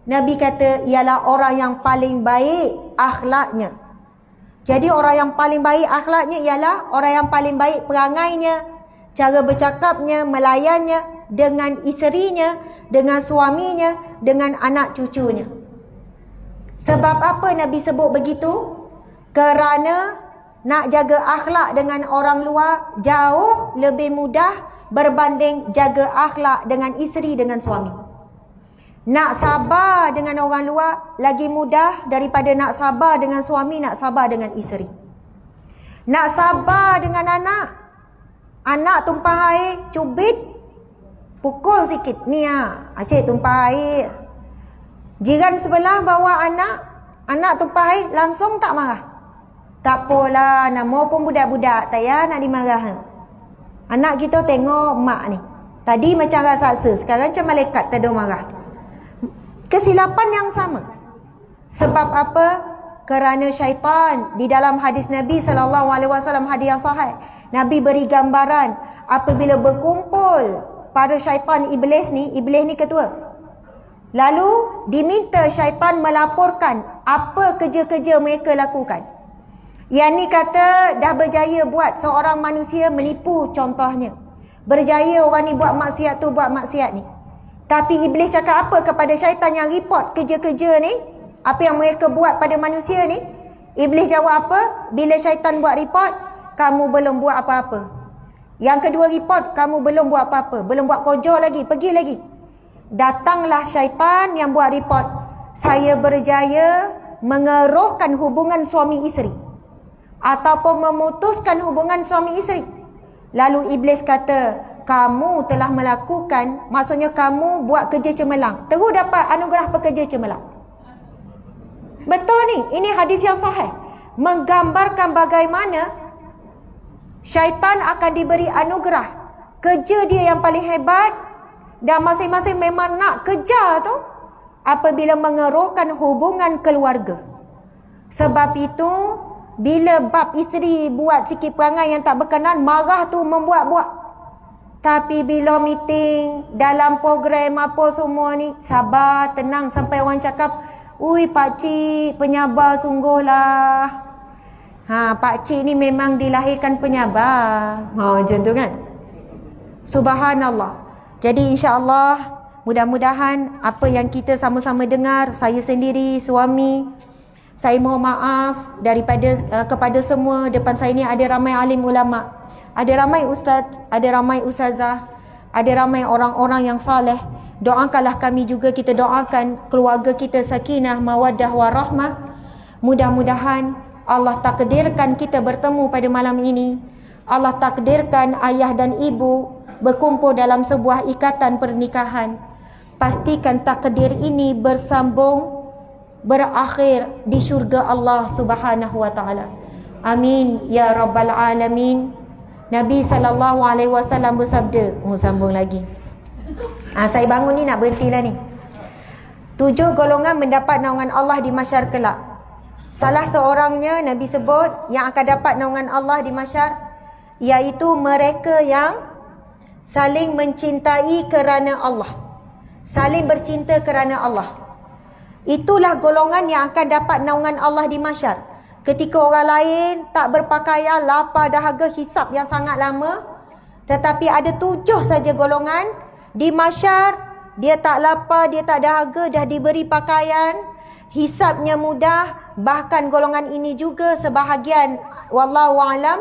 Nabi kata ialah orang yang paling baik akhlaknya. Jadi orang yang paling baik akhlaknya ialah orang yang paling baik perangainya, cara bercakapnya, melayannya dengan isterinya, dengan suaminya, dengan anak cucunya. Sebab apa Nabi sebut begitu? Kerana nak jaga akhlak dengan orang luar jauh lebih mudah berbanding jaga akhlak dengan isteri, dengan suami. Nak sabar dengan orang luar lagi mudah daripada nak sabar dengan suami, nak sabar dengan isteri. Nak sabar dengan anak, anak tumpah air, cubit, pukul sikit. Ni asyik tumpah air. Jiran sebelah bawa anak tumpah air, langsung tak marah. Tak apalah, nama pun budak-budak, tak payah nak dimarah. Anak kita tengok mak ni, tadi macam raksasa, sekarang macam malaikat, tak ada marah. Kesilapan yang sama. Sebab apa? Kerana syaitan, di dalam hadis Nabi SAW, hadis yang sahih, Nabi beri gambaran apabila berkumpul para syaitan iblis ni ketua. Lalu diminta syaitan melaporkan apa kerja-kerja mereka lakukan. Yang ni kata dah berjaya buat seorang manusia menipu contohnya. Berjaya orang ni buat maksiat tu, buat maksiat ni. Tapi iblis cakap apa kepada syaitan yang report kerja-kerja ni? Apa yang mereka buat pada manusia ni? Iblis jawab apa? Bila syaitan buat report, kamu belum buat apa-apa. Yang kedua report, kamu belum buat apa-apa. Belum buat kerja lagi, pergi lagi. Datanglah syaitan yang buat report. Saya berjaya mengerohkan hubungan suami isteri. Ataupun memutuskan hubungan suami isteri. Lalu iblis kata, kamu telah melakukan, maksudnya kamu buat kerja cemerlang. Terus dapat anugerah pekerja cemerlang. Betul ni, ini hadis yang sahih. Menggambarkan bagaimana syaitan akan diberi anugerah. Kerja dia yang paling hebat dan masing-masing memang nak kejar tu apabila mengerohkan hubungan keluarga. Sebab itu, bila bab isteri buat sikit perangai yang tak berkenan, marah tu membuat-buat. Tapi bila meeting, dalam program apa semua ni, sabar, tenang sampai orang cakap, ui pakcik, penyabar sungguhlah. Pakcik ni memang dilahirkan penyabar. Macam tu kan. Subhanallah. Jadi insya-Allah, mudah-mudahan apa yang kita sama-sama dengar, saya sendiri, suami, saya mohon maaf daripada kepada semua. Depan saya ni ada ramai alim ulama, ada ramai ustaz, ada ramai ustazah, ada ramai orang-orang yang saleh. Doakanlah kami juga, kita doakan keluarga kita sakinah, mawaddah, warahmah. Mudah-mudahan Allah takdirkan kita bertemu pada malam ini. Allah takdirkan ayah dan ibu berkumpul dalam sebuah ikatan pernikahan. Pastikan takdir ini bersambung, berakhir di syurga Allah Subhanahu wa taala. Amin ya rabbal alamin. Nabi SAW bersabda, sambung lagi. Saya bangun ni nak berhentilah ni. 7 golongan mendapat naungan Allah di mahsyar kelak. Salah seorangnya Nabi sebut yang akan dapat naungan Allah di mahsyar, iaitu mereka yang saling mencintai kerana Allah, saling bercinta kerana Allah. Itulah golongan yang akan dapat naungan Allah di mahsyar. Ketika orang lain tak berpakaian, lapar, dahaga, hisab yang sangat lama, tetapi ada 7 saja golongan di mahsyar, dia tak lapar, dia tak dahaga, dah diberi pakaian, hisabnya mudah. Bahkan golongan ini juga sebahagian, wallahu alam,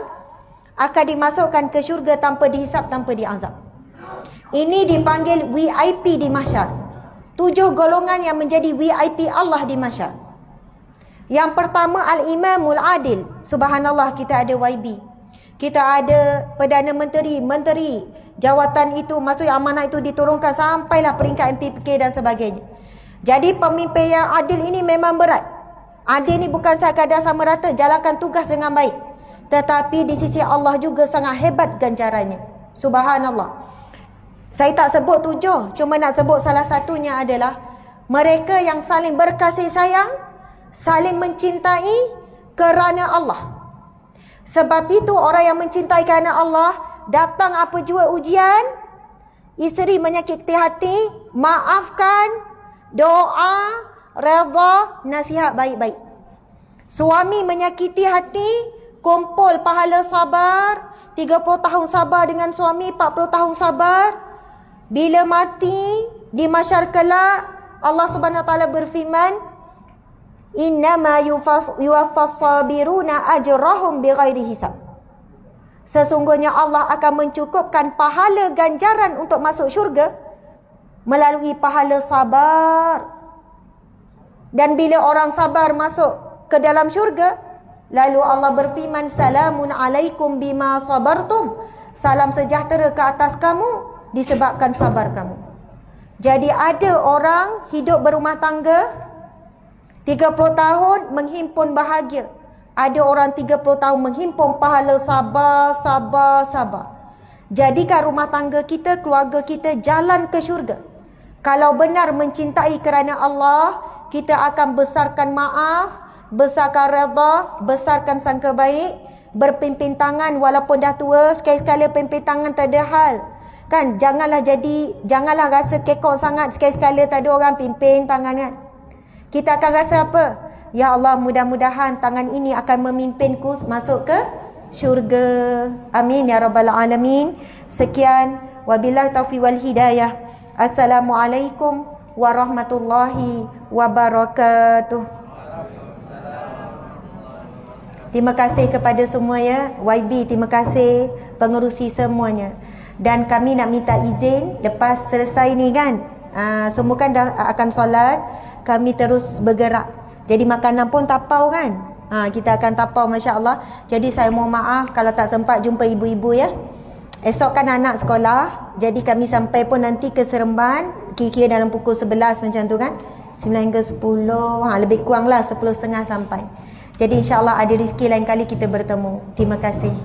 akan dimasukkan ke syurga tanpa dihisab, tanpa diazab. Ini dipanggil VIP di mahsyar. 7 golongan yang menjadi VIP Allah di mahsyar. Yang pertama, Al-Imamul Adil. Subhanallah, kita ada YB, kita ada Perdana Menteri, Menteri. Jawatan itu, maksudnya amanah itu diturunkan sampailah peringkat MPPK dan sebagainya. Jadi pemimpin yang adil ini memang berat. Adil ni bukan sekadar sama rata, jalankan tugas dengan baik, tetapi di sisi Allah juga sangat hebat ganjarannya. Subhanallah. Saya tak sebut 7, cuma nak sebut salah satunya adalah mereka yang saling berkasih sayang, saling mencintai kerana Allah. Sebab itu orang yang mencintai kerana Allah, datang apa jua ujian, isteri menyakiti hati, maafkan, doa, redha, nasihat baik-baik. Suami menyakiti hati, kumpul pahala sabar, 30 tahun sabar dengan suami, 40 tahun sabar. Bila mati di mahsyar kelak, Allah Subhanahu wa taala berfirman, innama yuwaffas sabiruna ajrahum bighairi hisab. Sesungguhnya Allah akan mencukupkan pahala ganjaran untuk masuk syurga melalui pahala sabar. Dan bila orang sabar masuk ke dalam syurga, lalu Allah berfirman, salamun alaikum bima sabartum. Salam sejahtera ke atas kamu disebabkan sabar kamu. Jadi ada orang hidup berumah tangga 30 tahun menghimpun bahagia. Ada orang 30 tahun menghimpun pahala sabar. Jadikan rumah tangga kita, keluarga kita jalan ke syurga. Kalau benar mencintai kerana Allah, kita akan besarkan maaf, besarkan redha, besarkan sangka baik, berpimpin tangan walaupun dah tua, sekali-sekala pimpin tangan tak ada hal. Kan, janganlah rasa kekok sangat sekali-sekala tak ada orang pimpin tangan kan. Kita akan rasa apa? Ya Allah, mudah-mudahan tangan ini akan memimpinku masuk ke syurga. Amin ya rabbal alamin. Sekian, wabillahi taufiq wal hidayah. Assalamualaikum warahmatullahi wabarakatuh. Terima kasih kepada semua ya. YB terima kasih, pengerusi semuanya. Dan kami nak minta izin lepas selesai ni kan, semua kan dah akan solat, kami terus bergerak. Jadi makanan pun tapau kan, kita akan tapau masya-Allah. Jadi saya mohon maaf kalau tak sempat jumpa ibu-ibu ya. Esok kan anak sekolah, jadi kami sampai pun nanti ke Seremban kira-kira dalam pukul 11 macam tu kan, 9 hingga 10, lebih kurang lah 10.30 sampai. Jadi insya-Allah ada rezeki lain kali kita bertemu. Terima kasih.